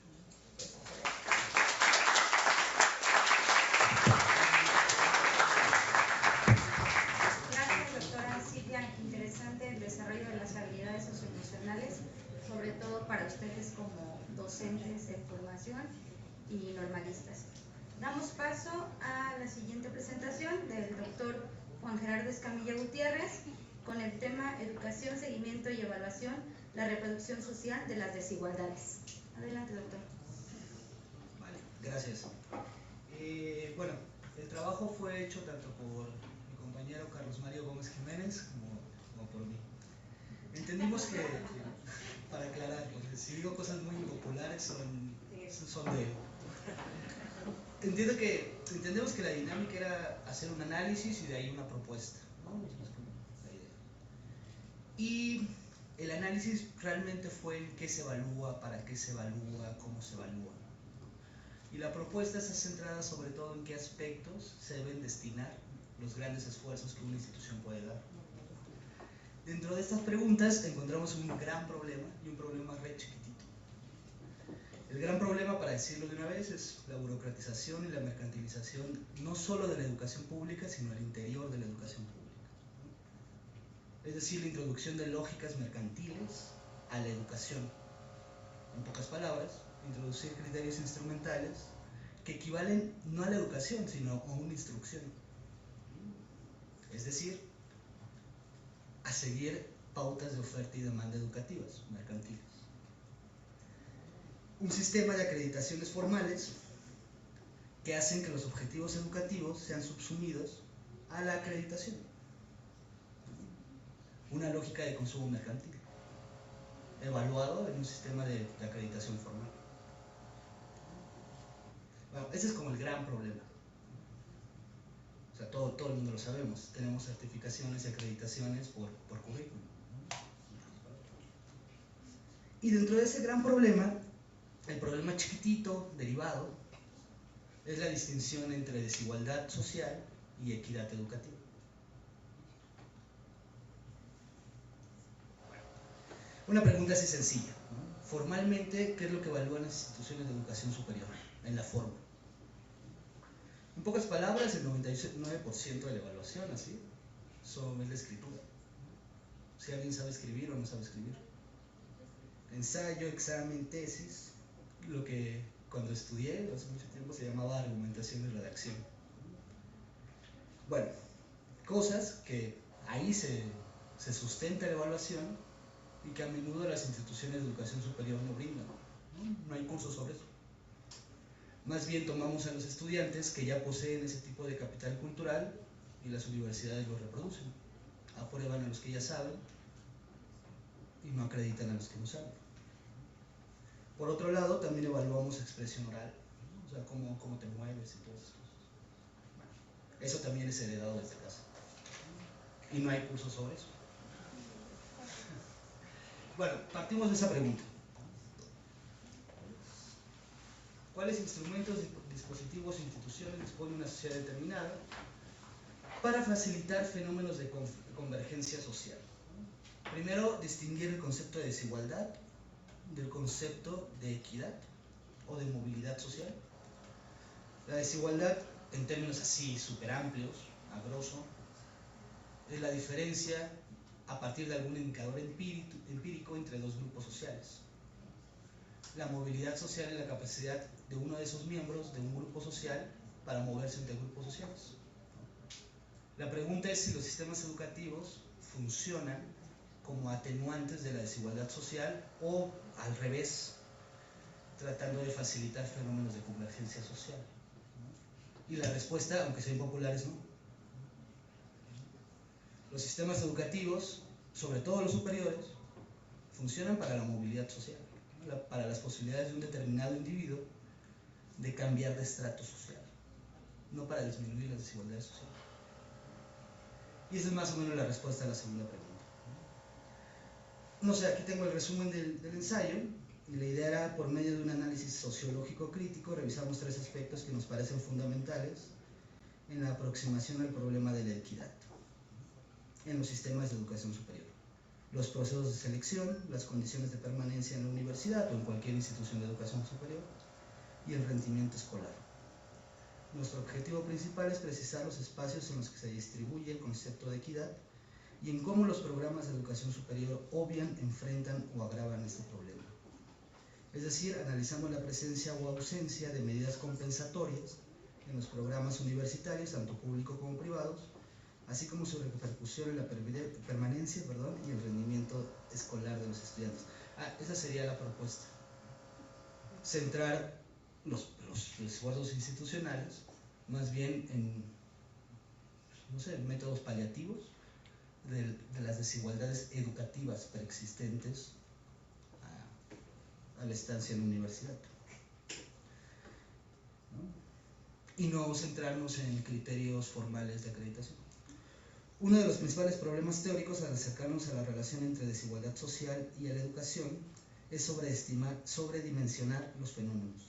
Gracias, doctora Silvia. Interesante el desarrollo de las habilidades socioemocionales, sobre todo para ustedes como docentes de formación y normalistas. Damos paso a la siguiente presentación del doctor Juan Gerardo Escamilla Gutiérrez, con el tema Educación, Seguimiento y Evaluación, la reproducción social de las desigualdades. Adelante, doctor. Vale, gracias. Bueno, el trabajo fue hecho tanto por mi compañero Carlos Mario Gómez Jiménez como por mí. Entendimos que para aclarar, porque si digo cosas muy impopulares son de él. Entendemos que la dinámica era hacer un análisis y de ahí una propuesta, ¿no? La idea. Y el análisis realmente fue en qué se evalúa, para qué se evalúa, cómo se evalúa. Y la propuesta está centrada sobre todo en qué aspectos se deben destinar los grandes esfuerzos que una institución puede dar. Dentro de estas preguntas encontramos un gran problema y un problema re chiquitito. El gran problema, para decirlo de una vez, es la burocratización y la mercantilización no solo de la educación pública, sino al interior de la educación pública. Es decir, la introducción de lógicas mercantiles a la educación. En pocas palabras, introducir criterios instrumentales que equivalen no a la educación, sino a una instrucción. Es decir, a seguir pautas de oferta y demanda educativas, mercantiles. Un sistema de acreditaciones formales que hacen que los objetivos educativos sean subsumidos a la acreditación. Una lógica de consumo mercantil, evaluado en un sistema de acreditación formal. Bueno, ese es como el gran problema. O sea, todo el mundo lo sabemos. Tenemos certificaciones y acreditaciones por currículum. Y dentro de ese gran problema, el problema chiquitito, derivado, es la distinción entre desigualdad social y equidad educativa. Una pregunta así sencilla, ¿no? Formalmente, ¿qué es lo que evalúan las instituciones de educación superior en la forma? En pocas palabras, el 99% de la evaluación, así, es la escritura. Si alguien sabe escribir o no sabe escribir. Ensayo, examen, tesis, lo que cuando estudié hace mucho tiempo se llamaba argumentación y redacción. Bueno, cosas que ahí se sustenta la evaluación y que a menudo las instituciones de educación superior no brindan. No hay cursos sobre eso. Más bien tomamos a los estudiantes que ya poseen ese tipo de capital cultural y las universidades lo reproducen. Aprueban a los que ya saben y no acreditan a los que no saben. Por otro lado, también evaluamos expresión oral, ¿no? O sea, cómo te mueves y todas esas cosas. Bueno, eso también es heredado desde casa. Y no hay cursos sobre eso. Bueno, partimos de esa pregunta. ¿Cuáles instrumentos, dispositivos e instituciones dispone una sociedad determinada para facilitar fenómenos de convergencia social? Primero, distinguir el concepto de desigualdad del concepto de equidad o de movilidad social. La desigualdad, en términos así súper amplios, a grosso, es la diferencia a partir de algún indicador empírico entre dos grupos sociales. La movilidad social es la capacidad de uno de esos miembros de un grupo social para moverse entre grupos sociales. La pregunta es si los sistemas educativos funcionan como atenuantes de la desigualdad social o al revés, tratando de facilitar fenómenos de convergencia social. Y la respuesta, aunque sea impopular, es no. Los sistemas educativos, sobre todo los superiores, funcionan para la movilidad social, para las posibilidades de un determinado individuo de cambiar de estrato social, no para disminuir las desigualdades sociales. Y esa es más o menos la respuesta a la segunda pregunta. No sé, aquí tengo el resumen del ensayo, y la idea era, por medio de un análisis sociológico crítico, revisamos tres aspectos que nos parecen fundamentales en la aproximación al problema de la equidad en los sistemas de educación superior: los procesos de selección, las condiciones de permanencia en la universidad o en cualquier institución de educación superior, y el rendimiento escolar. Nuestro objetivo principal es precisar los espacios en los que se distribuye el concepto de equidad y en cómo los programas de educación superior obvian, enfrentan o agravan este problema. Es decir, analizamos la presencia o ausencia de medidas compensatorias en los programas universitarios, tanto públicos como privados, así como su repercusión en la permanencia y el rendimiento escolar de los estudiantes. Esa sería la propuesta. Centrar los esfuerzos institucionales más bien en, no sé, métodos paliativos de las desigualdades educativas preexistentes a la estancia en la universidad, ¿no? Y no centrarnos en criterios formales de acreditación. Uno de los principales problemas teóricos al acercarnos a la relación entre desigualdad social y a la educación es sobredimensionar los fenómenos.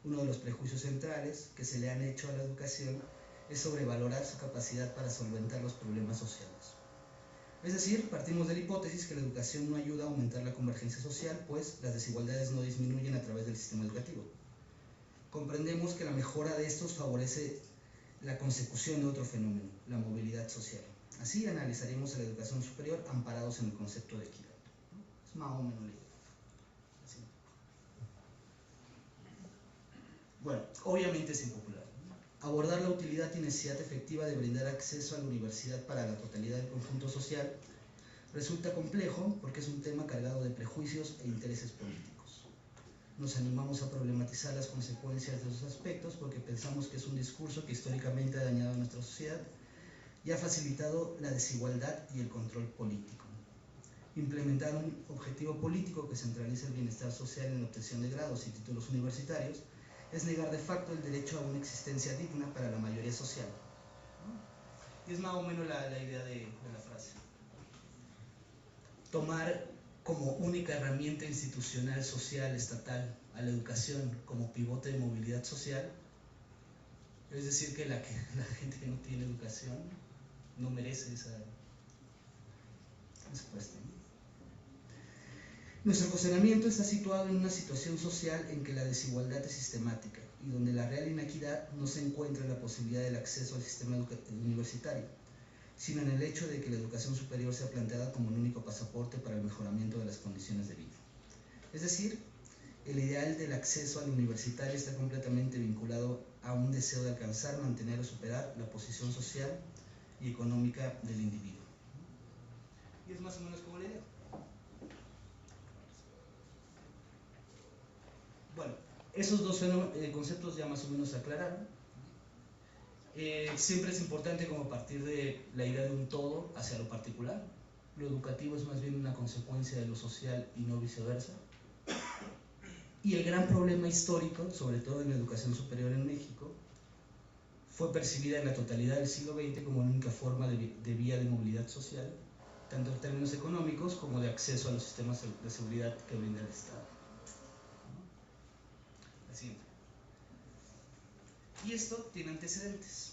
Uno de los prejuicios centrales que se le han hecho a la educación es sobrevalorar su capacidad para solventar los problemas sociales. Es decir, partimos de la hipótesis que la educación no ayuda a aumentar la convergencia social, pues las desigualdades no disminuyen a través del sistema educativo. Comprendemos que la mejora de estos favorece la consecución de otro fenómeno, la movilidad social. Así analizaremos a la educación superior amparados en el concepto de equidad. Es más o menos la idea. Así. Bueno, obviamente es impopular. Abordar la utilidad y necesidad efectiva de brindar acceso a la universidad para la totalidad del conjunto social resulta complejo porque es un tema cargado de prejuicios e intereses políticos. Nos animamos a problematizar las consecuencias de esos aspectos porque pensamos que es un discurso que históricamente ha dañado a nuestra sociedad y ha facilitado la desigualdad y el control político. Implementar un objetivo político que centraliza el bienestar social en la obtención de grados y títulos universitarios es negar de facto el derecho a una existencia digna para la mayoría social. Y es más o menos la idea de la frase. Tomar como única herramienta institucional, social, estatal, a la educación como pivote de movilidad social, es decir, que la gente que no tiene educación no merece esa puesta. Nuestro cuestionamiento está situado en una situación social en que la desigualdad es sistemática y donde la real inequidad no se encuentra en la posibilidad del acceso al sistema universitario, sino en el hecho de que la educación superior sea planteada como el único pasaporte para el mejoramiento de las condiciones de vida. Es decir, el ideal del acceso al universitario está completamente vinculado a un deseo de alcanzar, mantener o superar la posición social y económica del individuo. Y es más o menos como la idea. Bueno, esos dos conceptos ya más o menos se aclararon. Siempre es importante como partir de la idea de un todo hacia lo particular. Lo educativo es más bien una consecuencia de lo social y no viceversa. Y el gran problema histórico, sobre todo en la educación superior en México, fue percibida en la totalidad del siglo XX como la única forma de vía de movilidad social, tanto en términos económicos como de acceso a los sistemas de seguridad que brinda el Estado. La siguiente. Y esto tiene antecedentes.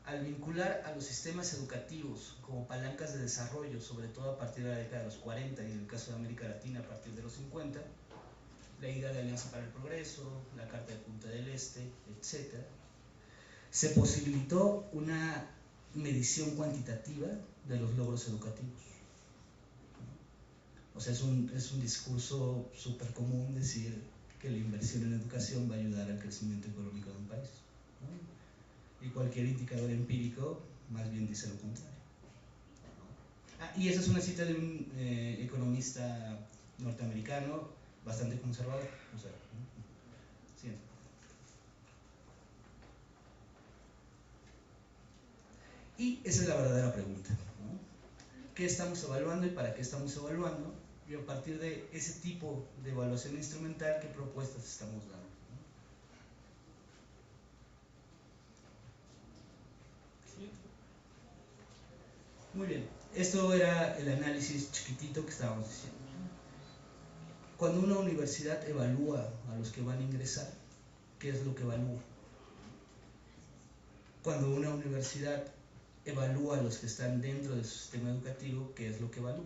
Al vincular a los sistemas educativos como palancas de desarrollo, sobre todo a partir de la década de los 40 y en el caso de América Latina a partir de los 50, la idea de Alianza para el Progreso, la Carta de Punta del Este, etc., se posibilitó una medición cuantitativa de los logros educativos. O sea, es un discurso súper común decir que la inversión en educación va a ayudar al crecimiento económico de un país, ¿no? Y cualquier indicador empírico más bien dice lo contrario. Y esa es una cita de un economista norteamericano bastante conservador. O sea, ¿no? Siguiente. Y esa es la verdadera pregunta, ¿no? ¿Qué estamos evaluando y para qué estamos evaluando? Y a partir de ese tipo de evaluación instrumental, ¿qué propuestas estamos dando? Muy bien, esto era el análisis chiquitito que estábamos diciendo. Cuando una universidad evalúa a los que van a ingresar, ¿qué es lo que evalúa? Cuando una universidad evalúa a los que están dentro de su sistema educativo, ¿qué es lo que evalúa?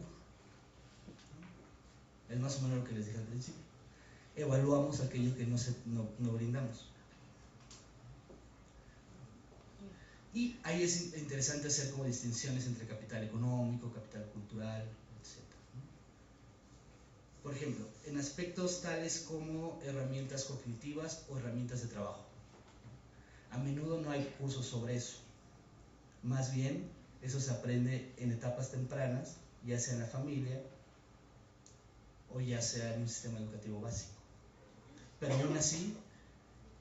Es más o menos lo que les dije al principio. Evaluamos aquello que no brindamos. Y ahí es interesante hacer como distinciones entre capital económico, capital cultural, etc. Por ejemplo, en aspectos tales como herramientas cognitivas o herramientas de trabajo. A menudo no hay cursos sobre eso. Más bien, eso se aprende en etapas tempranas, ya sea en la familia o ya sea en un sistema educativo básico. Pero aún así,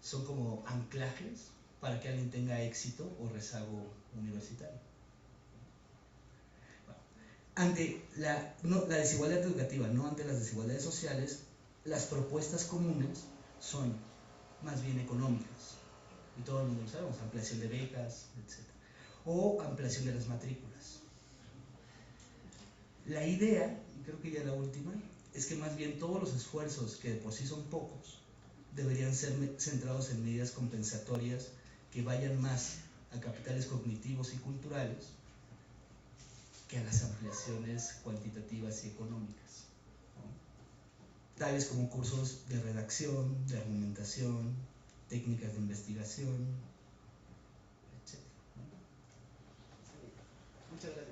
son como anclajes para que alguien tenga éxito o rezago universitario. Ante la desigualdad educativa, no ante las desigualdades sociales, las propuestas comunes son más bien económicas. Y todo el mundo lo sabemos, ampliación de becas, etc. O ampliación de las matrículas. La idea, y creo que ya la última, es que más bien todos los esfuerzos, que de por sí son pocos, deberían ser centrados en medidas compensatorias que vayan más a capitales cognitivos y culturales que a las ampliaciones cuantitativas y económicas, ¿no? Tales como cursos de redacción, de argumentación, técnicas de investigación, etc., ¿no? Muchas gracias.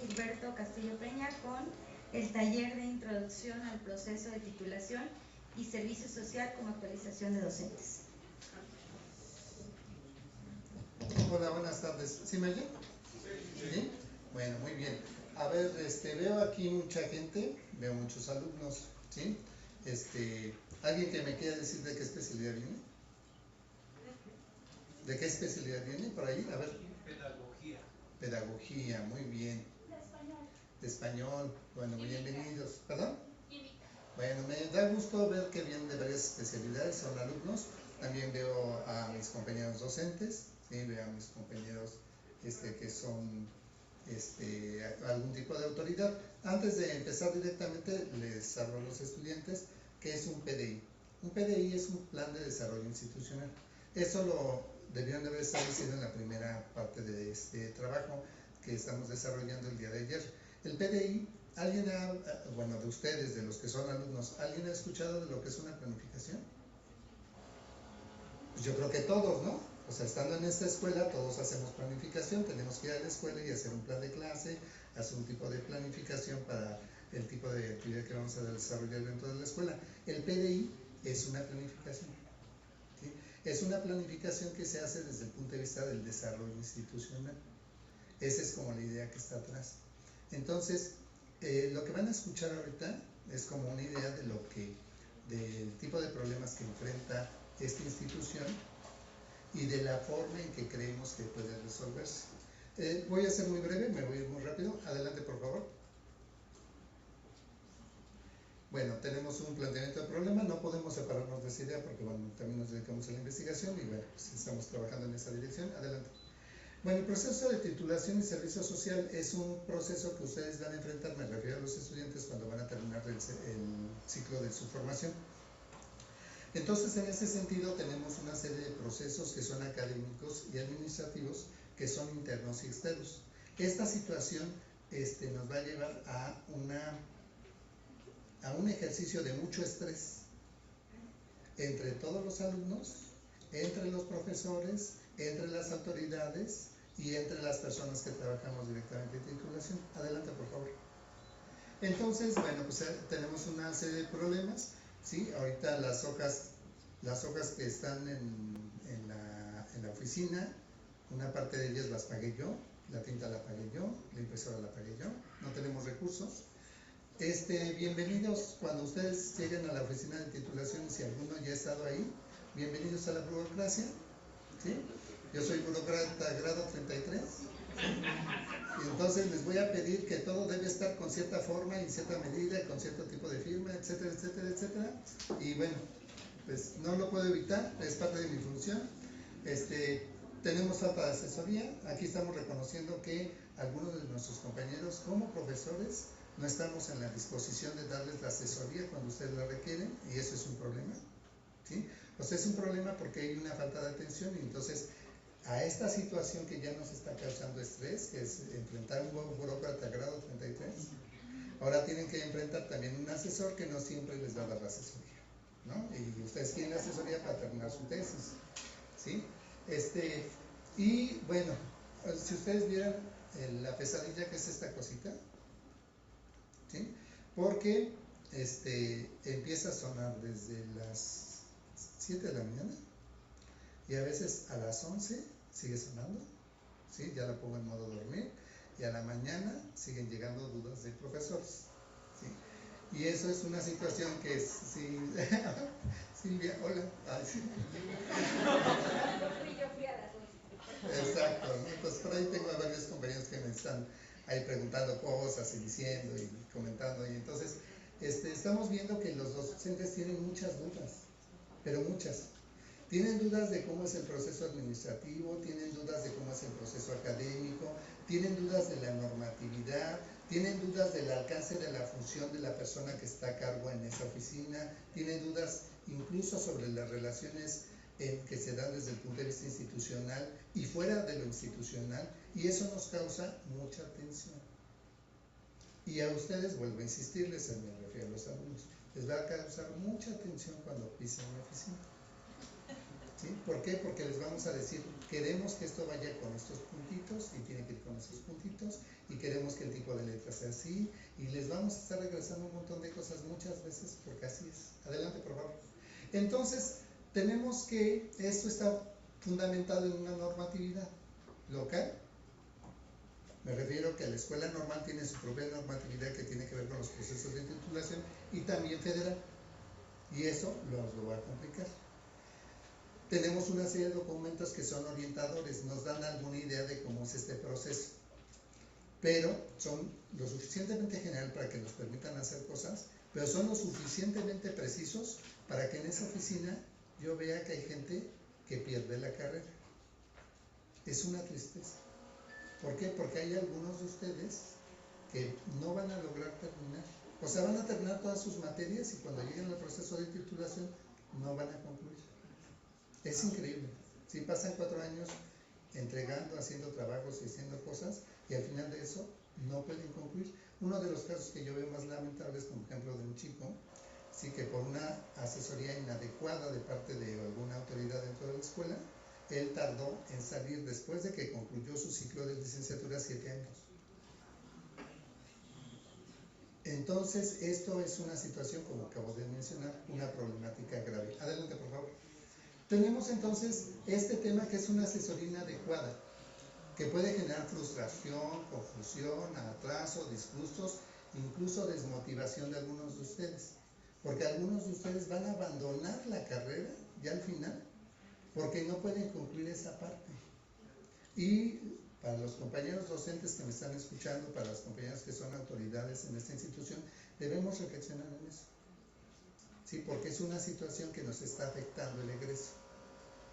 Gilberto Castillo Peña con el taller de introducción al proceso de titulación y servicio social como actualización de docentes. Hola, buenas tardes. ¿Sí me oye? ¿Sí? Bueno, muy bien. A ver, veo aquí mucha gente, veo muchos alumnos, ¿sí? ¿Alguien que me quiera decir de qué especialidad viene? ¿De qué especialidad viene por ahí? A ver. Pedagogía. Pedagogía, muy bien. De español, bueno, bienvenidos. ¿Perdón? Bueno, me da gusto ver que vienen de varias especialidades, son alumnos. También veo a mis compañeros docentes, ¿sí? Veo a mis compañeros que son algún tipo de autoridad. Antes de empezar directamente, les hablo a los estudiantes que es un PDI. Un PDI es un plan de desarrollo institucional. Eso lo debieron de haber establecido en la primera parte de este trabajo que estamos desarrollando el día de ayer. El PDI, bueno, de ustedes, de los que son alumnos, ¿alguien ha escuchado de lo que es una planificación? Pues yo creo que todos, ¿no? O sea, estando en esta escuela, todos hacemos planificación, tenemos que ir a la escuela y hacer un plan de clase, hacer un tipo de planificación para el tipo de actividad que vamos a desarrollar dentro de la escuela. El PDI es una planificación, ¿sí? Es una planificación que se hace desde el punto de vista del desarrollo institucional. Esa es como la idea que está atrás. Entonces, lo que van a escuchar ahorita es como una idea del tipo de problemas que enfrenta esta institución y de la forma en que creemos que puede resolverse. Voy a ser muy breve, me voy a ir muy rápido. Adelante, por favor. Bueno, tenemos un planteamiento de problema, no podemos separarnos de esa idea porque, bueno, también nos dedicamos a la investigación y, bueno, pues estamos trabajando en esa dirección. Adelante. Bueno, el proceso de titulación y servicio social es un proceso que ustedes van a enfrentar, me refiero a los estudiantes, cuando van a terminar el ciclo de su formación. Entonces, en ese sentido, tenemos una serie de procesos que son académicos y administrativos, que son internos y externos. Esta situación nos va a llevar a un ejercicio de mucho estrés entre todos los alumnos, entre los profesores, entre las autoridades y entre las personas que trabajamos directamente en titulación. Adelante, por favor. Entonces, bueno, pues tenemos una serie de problemas, ¿sí? Ahorita las hojas que están en la oficina, una parte de ellas las pagué yo, la tinta la pagué yo, la impresora la pagué yo, no tenemos recursos. Bienvenidos cuando ustedes lleguen a la oficina de titulación, si alguno ya ha estado ahí, bienvenidos a la burocracia, ¿sí? Yo soy burócrata grado 33, y entonces les voy a pedir que todo debe estar con cierta forma, en cierta medida, con cierto tipo de firma, etcétera, etcétera, etcétera. Y bueno, pues no lo puedo evitar, es parte de mi función. Tenemos falta de asesoría. Aquí estamos reconociendo que algunos de nuestros compañeros como profesores no estamos en la disposición de darles la asesoría cuando ustedes la requieren, y eso es un problema, ¿sí? O sea, es un problema porque hay una falta de atención, y entonces a esta situación que ya nos está causando estrés, que es enfrentar un burócrata grado 33, ahora tienen que enfrentar también un asesor que no siempre les va a dar la asesoría, ¿no? Y ustedes quieren la asesoría para terminar su tesis, ¿sí? Y bueno, si ustedes vieran la pesadilla que es esta cosita, ¿sí? Porque empieza a sonar desde las 7 de la mañana y a veces a las 11 sigue sonando, ¿sí? Ya la pongo en modo dormir, y a la mañana siguen llegando dudas de profesores, ¿sí? Y eso es una situación que es, sí, Silvia, hola. Ay, sí. Exacto, ¿no? Entonces por ahí tengo a varios compañeros que me están ahí preguntando cosas y diciendo y comentando, y entonces estamos viendo que los docentes tienen muchas dudas, pero muchas. Tienen dudas de cómo es el proceso administrativo, tienen dudas de cómo es el proceso académico, tienen dudas de la normatividad, tienen dudas del alcance de la función de la persona que está a cargo en esa oficina, tiene dudas incluso sobre las relaciones que se dan desde el punto de vista institucional y fuera de lo institucional, y eso nos causa mucha tensión. Y a ustedes, vuelvo a insistirles, me refiero a los alumnos, les va a causar mucha tensión cuando pisen la oficina. ¿Sí? ¿Por qué? Porque les vamos a decir, queremos que esto vaya con estos puntitos y tiene que ir con estos puntitos, y queremos que el tipo de letra sea así, y les vamos a estar regresando un montón de cosas muchas veces porque así es. Adelante, por favor. Entonces, tenemos que esto está fundamentado en una normatividad local. Me refiero que la escuela normal tiene su propia normatividad que tiene que ver con los procesos de titulación, y también federal, y eso nos lo va a complicar. Tenemos una serie de documentos que son orientadores, nos dan alguna idea de cómo es este proceso, pero son lo suficientemente general para que nos permitan hacer cosas, pero son lo suficientemente precisos para que en esa oficina yo vea que hay gente que pierde la carrera. Es una tristeza. ¿Por qué? Porque hay algunos de ustedes que no van a lograr terminar. O sea, van a terminar todas sus materias y cuando lleguen al proceso de titulación no van a concluir. Es increíble. Sí, pasan 4 años entregando, haciendo trabajos y haciendo cosas, y al final de eso no pueden concluir. Uno de los casos que yo veo más lamentables, como ejemplo de un chico, sí, que por una asesoría inadecuada de parte de alguna autoridad dentro de la escuela, él tardó en salir después de que concluyó su ciclo de licenciatura 7 años. Entonces, esto es una situación, como acabo de mencionar, una problemática grave. Adelante, por favor. Tenemos entonces este tema que es una asesoría inadecuada, que puede generar frustración, confusión, atraso, disgustos, incluso desmotivación de algunos de ustedes, porque algunos de ustedes van a abandonar la carrera ya al final, porque no pueden concluir esa parte. Y para los compañeros docentes que me están escuchando, para las compañeras que son autoridades en esta institución, debemos reflexionar en eso. Sí, porque es una situación que nos está afectando el egreso.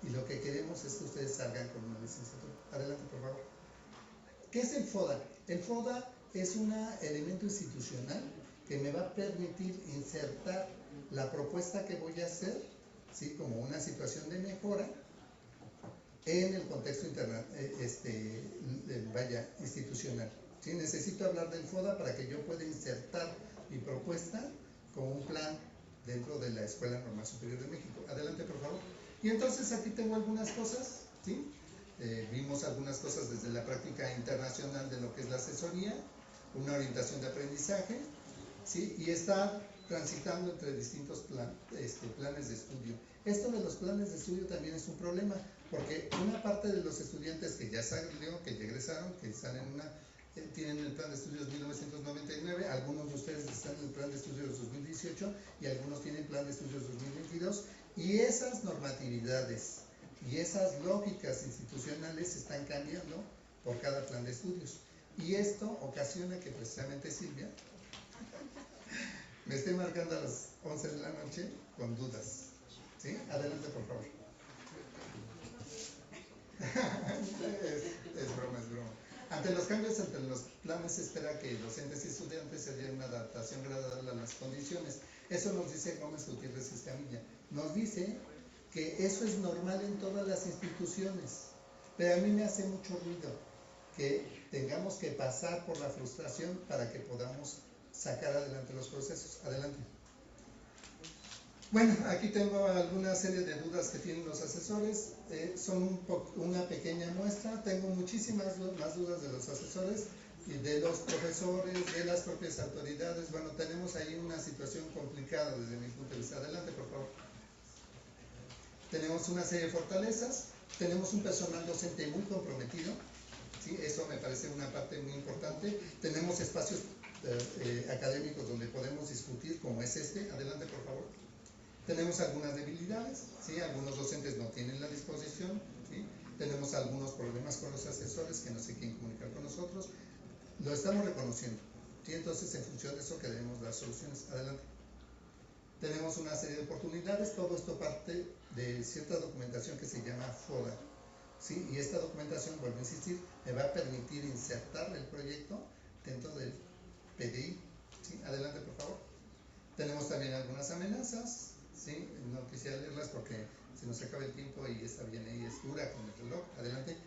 Y lo que queremos es que ustedes salgan con una licenciatura. Adelante, por favor. ¿Qué es el FODA? El FODA es un elemento institucional que me va a permitir insertar la propuesta que voy a hacer, ¿sí?, como una situación de mejora en el contexto institucional. ¿Sí? Necesito hablar del FODA para que yo pueda insertar mi propuesta como un plan dentro de la Escuela Normal Superior de México. Adelante, por favor. Y entonces aquí tengo algunas cosas, ¿sí? Vimos algunas cosas desde la práctica internacional de lo que es la asesoría, una orientación de aprendizaje, ¿sí?, y está transitando entre distintos planes de estudio. Esto de los planes de estudio también es un problema, porque una parte de los estudiantes que ya salió, que ya egresaron, que están en tienen el plan de estudios 1999, algunos de ustedes están en el plan de estudios 2018 y algunos tienen plan de estudios 2022, y esas normatividades y esas lógicas institucionales están cambiando por cada plan de estudios. Y esto ocasiona que precisamente Silvia me esté marcando a las 11 de la noche con dudas. ¿Sí? Adelante, por favor. Es broma, es broma. Ante los cambios entre los planes se espera que docentes y estudiantes se den una adaptación gradual a las condiciones. Eso nos dice Gómez Gutiérrez Escamilla. Nos dice que eso es normal en todas las instituciones, pero a mí me hace mucho ruido que tengamos que pasar por la frustración para que podamos sacar adelante los procesos. Adelante. Bueno, aquí tengo alguna serie de dudas que tienen los asesores, son una pequeña muestra. Tengo muchísimas más dudas de los asesores y de los profesores, de las propias autoridades. Bueno, tenemos ahí una situación complicada desde mi punto de vista. Adelante, por favor. Tenemos una serie de fortalezas, tenemos un personal docente muy comprometido, ¿sí? Eso me parece una parte muy importante. Tenemos espacios académicos donde podemos discutir, como es este. Adelante, por favor. Tenemos algunas debilidades, ¿sí? Algunos docentes no tienen la disposición, ¿sí? Tenemos algunos problemas con los asesores que no se quieren comunicar con nosotros. Lo estamos reconociendo, ¿sí? Entonces, en función de eso, queremos dar soluciones. Adelante. Tenemos una serie de oportunidades. Todo esto parte de cierta documentación que se llama FODA, ¿sí? Y esta documentación, vuelvo a insistir, me va a permitir insertar el proyecto dentro del PDI, ¿sí? Adelante, por favor. Tenemos también algunas amenazas, iniciar a leerlas porque se nos acaba el tiempo y esta viene y es dura con el reloj. Adelante.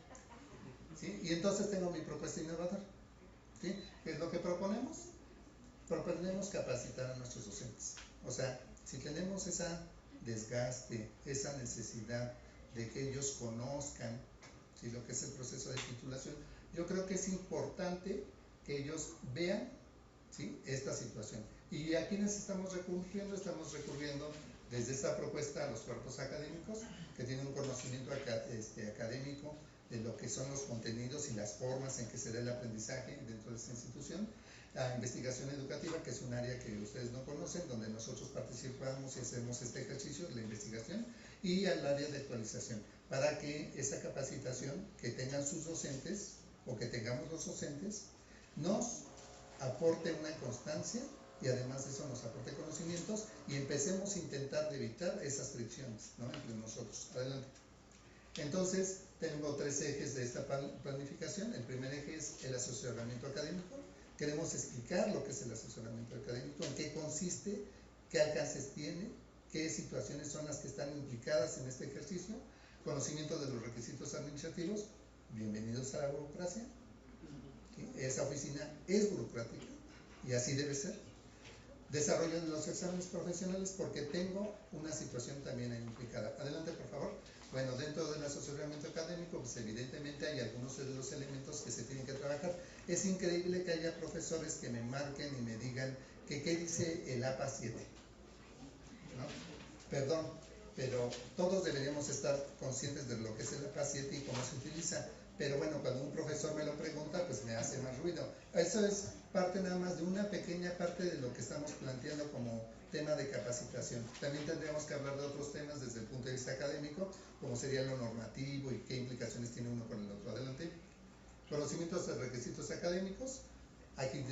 ¿Sí? Y entonces tengo mi propuesta innovadora. ¿Sí? ¿Qué es lo que proponemos? Proponemos capacitar a nuestros docentes. O sea, si tenemos ese desgaste, esa necesidad de que ellos conozcan, ¿sí?, lo que es el proceso de titulación, yo creo que es importante que ellos vean, ¿sí?, esta situación. ¿Y a quiénes estamos recurriendo? Estamos recurriendo desde esta propuesta a los cuerpos académicos que tienen un conocimiento académico de lo que son los contenidos y las formas en que se da el aprendizaje dentro de esta institución, a investigación educativa, que es un área que ustedes no conocen, donde nosotros participamos y hacemos este ejercicio de la investigación, y al área de actualización, para que esa capacitación que tengan sus docentes, o que tengamos los docentes, nos aporte una constancia, y además de eso nos aporte conocimientos, y empecemos a intentar evitar esas fricciones, ¿no?, entre nosotros. Adelante. Entonces, tengo 3 ejes de esta planificación. El primer eje es el asesoramiento académico. Queremos explicar lo que es el asesoramiento académico, en qué consiste, qué alcances tiene, qué situaciones son las que están implicadas en este ejercicio, conocimiento de los requisitos administrativos. Bienvenidos a la burocracia. ¿Sí? Esa oficina es burocrática y así debe ser. Desarrollo de los exámenes profesionales, porque tengo una situación también implicada. Adelante, por favor. Bueno, dentro del asesoramiento académico, pues evidentemente hay algunos de los elementos que se tienen que trabajar. Es increíble que haya profesores que me marquen y me digan que qué dice el APA 7, ¿no? Perdón, pero todos deberíamos estar conscientes de lo que es el APA 7 y cómo se utiliza. Pero bueno, cuando un profesor me lo pregunta, pues me hace más ruido. Eso es parte nada más de una pequeña parte de lo que estamos planteando como tema de capacitación. También tendríamos que hablar de otros temas desde el punto de vista académico, como sería lo normativo y qué implicaciones tiene uno con el otro. Adelante. Conocimientos de requisitos académicos. Aquí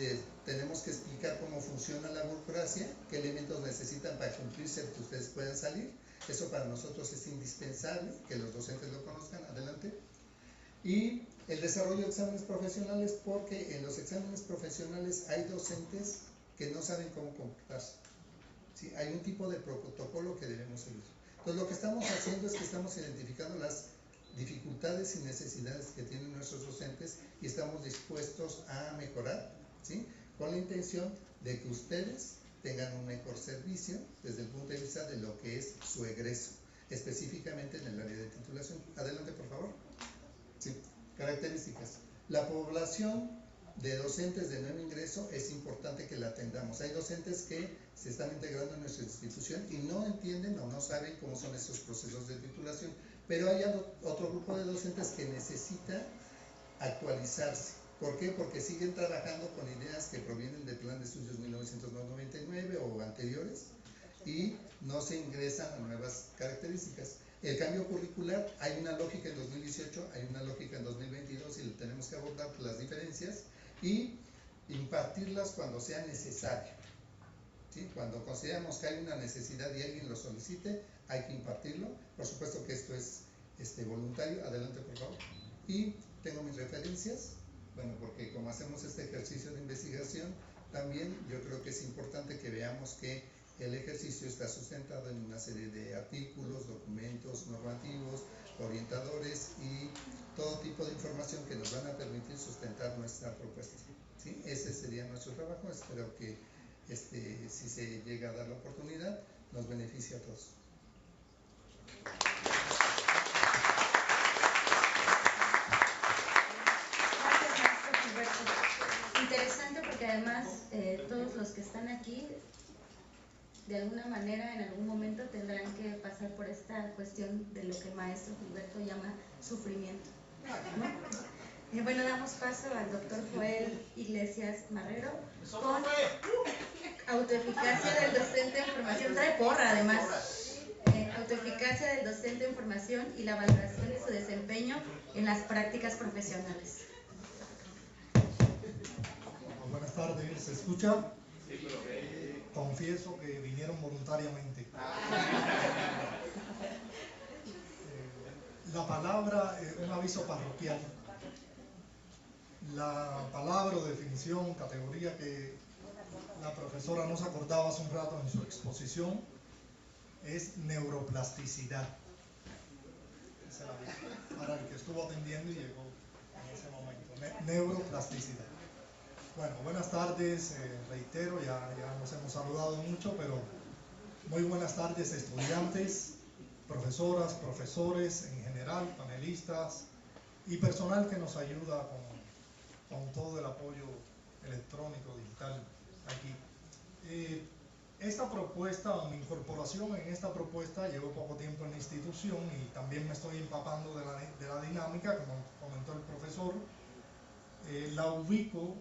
tenemos que explicar cómo funciona la burocracia, qué elementos necesitan para cumplirse, que ustedes puedan salir. Eso para nosotros es indispensable, que los docentes lo conozcan. Adelante. Y el desarrollo de exámenes profesionales, porque en los exámenes profesionales hay docentes que no saben cómo comportarse. ¿Sí? Hay un tipo de protocolo que debemos seguir. Entonces, lo que estamos haciendo es que estamos identificando las dificultades y necesidades que tienen nuestros docentes y estamos dispuestos a mejorar, ¿sí?, con la intención de que ustedes tengan un mejor servicio desde el punto de vista de lo que es su egreso, específicamente en el área de titulación. Adelante, por favor. Sí. Características. La población de docentes de nuevo ingreso es importante que la atendamos. Hay docentes que se están integrando en nuestra institución y no entienden o no saben cómo son estos procesos de titulación, pero hay otro grupo de docentes que necesita actualizarse. ¿Por qué? Porque siguen trabajando con ideas que provienen del Plan de Estudios 1999 o anteriores y no se ingresan a nuevas características. El cambio curricular, hay una lógica en 2018, hay una lógica en 2022 y tenemos que abordar las diferencias y impartirlas cuando sea necesario. ¿Sí? Cuando consideramos que hay una necesidad y alguien lo solicite, hay que impartirlo. Por supuesto que esto es voluntario. Adelante, por favor. Y tengo mis referencias, bueno, porque como hacemos este ejercicio de investigación, también yo creo que es importante que veamos que el ejercicio está sustentado en una serie de artículos, documentos, normativos, orientadores y todo tipo de información que nos van a permitir sustentar nuestra propuesta. ¿Sí? Ese sería nuestro trabajo. Espero que si se llega a dar la oportunidad, nos beneficie a todos. Gracias, maestro Gilberto. Interesante porque además todos los que están aquí de alguna manera en algún momento tendrán que pasar por esta cuestión de lo que el maestro Gilberto llama sufrimiento, ¿no? Bueno, damos paso al doctor Joel Iglesias Marrero con autoeficacia del docente en formación, trae porra además, autoeficacia del docente en formación y la valoración de su desempeño en las prácticas profesionales. Buenas tardes, ¿se escucha? Confieso que vinieron voluntariamente. La palabra, un aviso parroquial. La palabra o definición, categoría que la profesora nos acordaba hace un rato en su exposición, es neuroplasticidad. Esa es la misma, para el que estuvo atendiendo y llegó en ese momento. Neuroplasticidad. Bueno, buenas tardes, reitero, ya nos hemos saludado mucho, pero muy buenas tardes estudiantes, profesoras, profesores en general, panelistas y personal que nos ayuda con todo el apoyo electrónico, digital aquí. Esta propuesta, o mi incorporación en esta propuesta, llevo poco tiempo en la institución y también me estoy empapando de la dinámica, como comentó el profesor. La ubico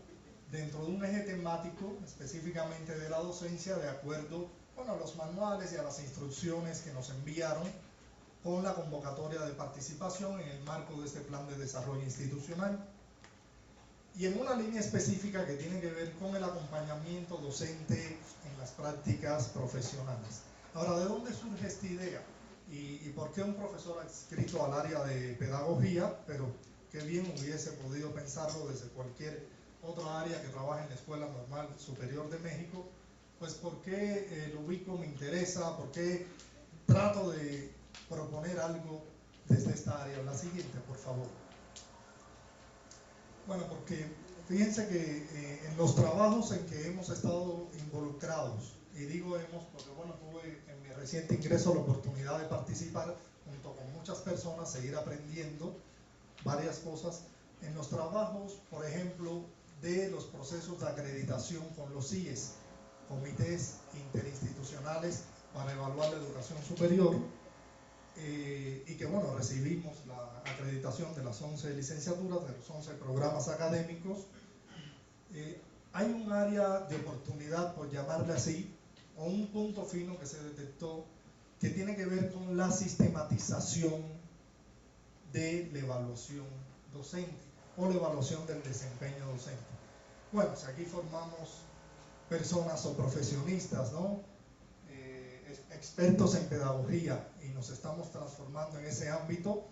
dentro de un eje temático, específicamente de la docencia, de acuerdo a los manuales y a las instrucciones que nos enviaron con la convocatoria de participación en el marco de este plan de desarrollo institucional. Y en una línea específica que tiene que ver con el acompañamiento docente en las prácticas profesionales. Ahora, ¿de dónde surge esta idea? ¿Y por qué un profesor adscrito al área de pedagogía? Pero qué bien hubiese podido pensarlo desde cualquier otra área que trabaja en la Escuela Normal Superior de México. Pues ¿por qué lo ubico, me interesa? ¿Por qué trato de proponer algo desde esta área? La siguiente, por favor. Bueno, porque fíjense que en los trabajos en que hemos estado involucrados, y digo hemos porque tuve en mi reciente ingreso la oportunidad de participar junto con muchas personas, seguir aprendiendo varias cosas, en los trabajos, por ejemplo, de los procesos de acreditación con los CIES, comités interinstitucionales para evaluar la educación superior, y que recibimos la acreditación de las 11 licenciaturas, de los 11 programas académicos. Hay un área de oportunidad, por llamarle así, o un punto fino que se detectó que tiene que ver con la sistematización de la evaluación docente o la evaluación del desempeño docente. Bueno, si aquí formamos personas o profesionistas, ¿no? Expertos en pedagogía y nos estamos transformando en ese ámbito,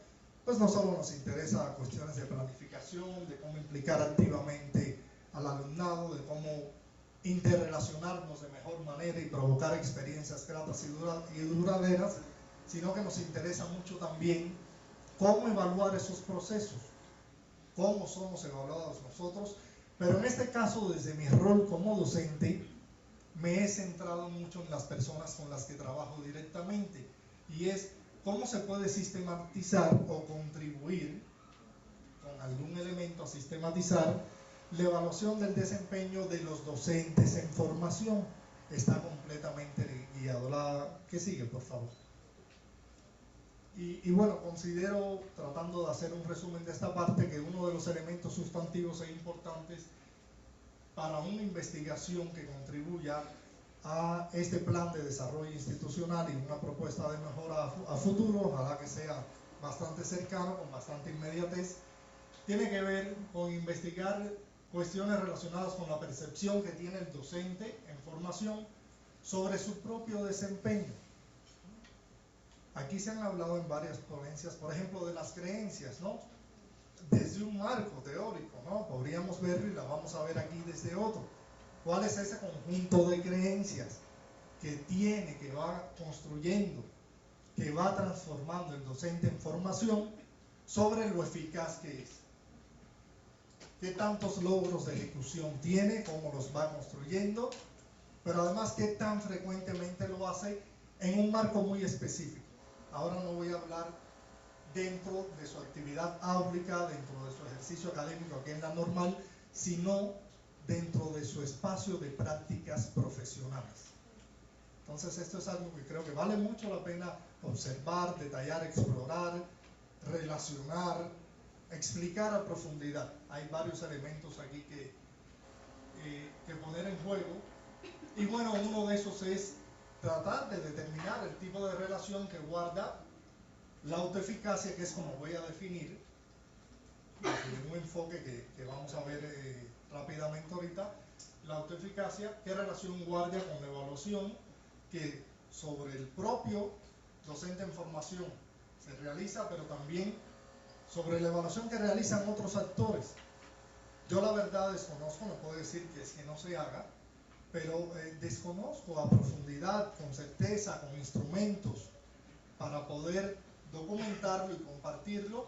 pues no solo nos interesa cuestiones de planificación, de cómo implicar activamente al alumnado, de cómo interrelacionarnos de mejor manera y provocar experiencias gratas y duraderas, sino que nos interesa mucho también cómo evaluar esos procesos, cómo somos evaluados nosotros, pero en este caso, desde mi rol como docente, me he centrado mucho en las personas con las que trabajo directamente, y es cómo se puede sistematizar o contribuir con algún elemento a sistematizar la evaluación del desempeño de los docentes en formación. Está completamente guiado. La que sigue, por favor. Y considero, tratando de hacer un resumen de esta parte, que uno de los elementos sustantivos e importantes para una investigación que contribuya a este plan de desarrollo institucional y una propuesta de mejora a futuro, ojalá que sea bastante cercano, con bastante inmediatez, tiene que ver con investigar cuestiones relacionadas con la percepción que tiene el docente en formación sobre su propio desempeño. Aquí se han hablado en varias ponencias, por ejemplo, de las creencias, ¿no? Desde un marco teórico, ¿no? Podríamos verlo y la vamos a ver aquí desde otro. ¿Cuál es ese conjunto de creencias que tiene, que va construyendo, que va transformando el docente en formación sobre lo eficaz que es? ¿Qué tantos logros de ejecución tiene? ¿Cómo los va construyendo? Pero además, ¿qué tan frecuentemente lo hace en un marco muy específico? Ahora no voy a hablar dentro de su actividad áulica, dentro de su ejercicio académico aquí en la normal, sino dentro de su espacio de prácticas profesionales. Entonces esto es algo que creo que vale mucho la pena observar, detallar, explorar, relacionar, explicar a profundidad. Hay varios elementos aquí que poner en juego, y uno de esos es tratar de determinar el tipo de relación que guarda la autoeficacia, que es como voy a definir, en un enfoque que vamos a ver rápidamente ahorita, la autoeficacia, qué relación guarda con la evaluación que sobre el propio docente en formación se realiza, pero también sobre la evaluación que realizan otros actores. Yo la verdad desconozco, no puedo decir que es que no se haga, pero desconozco a profundidad, con certeza, con instrumentos para poder documentarlo y compartirlo.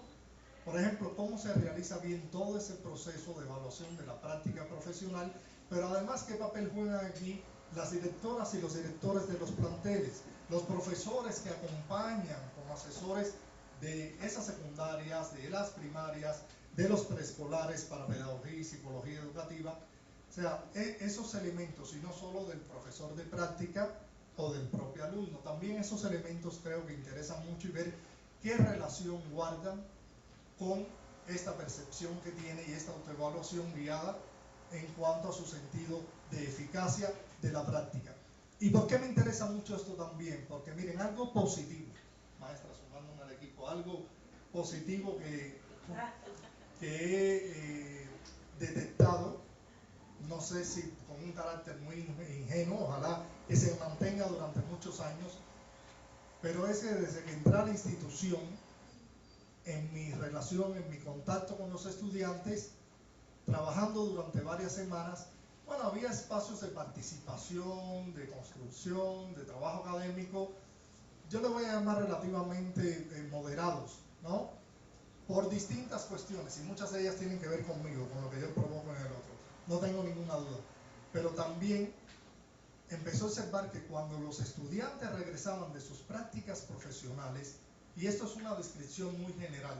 Por ejemplo, cómo se realiza bien todo ese proceso de evaluación de la práctica profesional, pero además qué papel juegan aquí las directoras y los directores de los planteles, los profesores que acompañan como asesores de esas secundarias, de las primarias, de los preescolares para pedagogía y psicología educativa. O sea, esos elementos, y no solo del profesor de práctica o del propio alumno, también esos elementos creo que interesan mucho, y ver qué relación guardan con esta percepción que tiene y esta autoevaluación guiada en cuanto a su sentido de eficacia de la práctica. ¿Y por qué me interesa mucho esto también? Porque miren, algo positivo, maestra, sumándome al equipo, algo positivo que he detectado, no sé si con un carácter muy ingenuo, ojalá que se mantenga durante muchos años, pero es que desde que entré a la institución, en mi relación, en mi contacto con los estudiantes, trabajando durante varias semanas, bueno, había espacios de participación, de construcción, de trabajo académico, yo le voy a llamar relativamente moderados, ¿no? Por distintas cuestiones, y muchas de ellas tienen que ver conmigo, con lo que yo provoco en el otro, no tengo ninguna duda. Pero también empezó a observar que cuando los estudiantes regresaban de sus prácticas profesionales, y esto es una descripción muy general,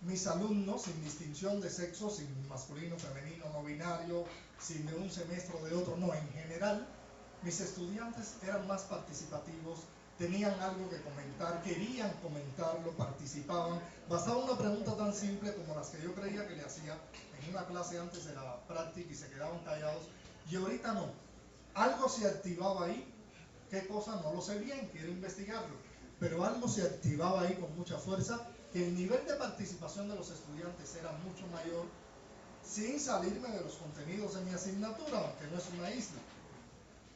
mis alumnos, sin distinción de sexo, sin masculino, femenino, no binario, sin de un semestre o de otro, no, en general, mis estudiantes eran más participativos, tenían algo que comentar, querían comentarlo, participaban. Bastaba una pregunta tan simple como las que yo creía que le hacía en una clase antes de la práctica y se quedaban callados, y ahorita no. Algo se activaba ahí, qué cosa no lo sé bien, quiero investigarlo, pero algo se activaba ahí con mucha fuerza, que el nivel de participación de los estudiantes era mucho mayor, sin salirme de los contenidos de mi asignatura, aunque no es una isla,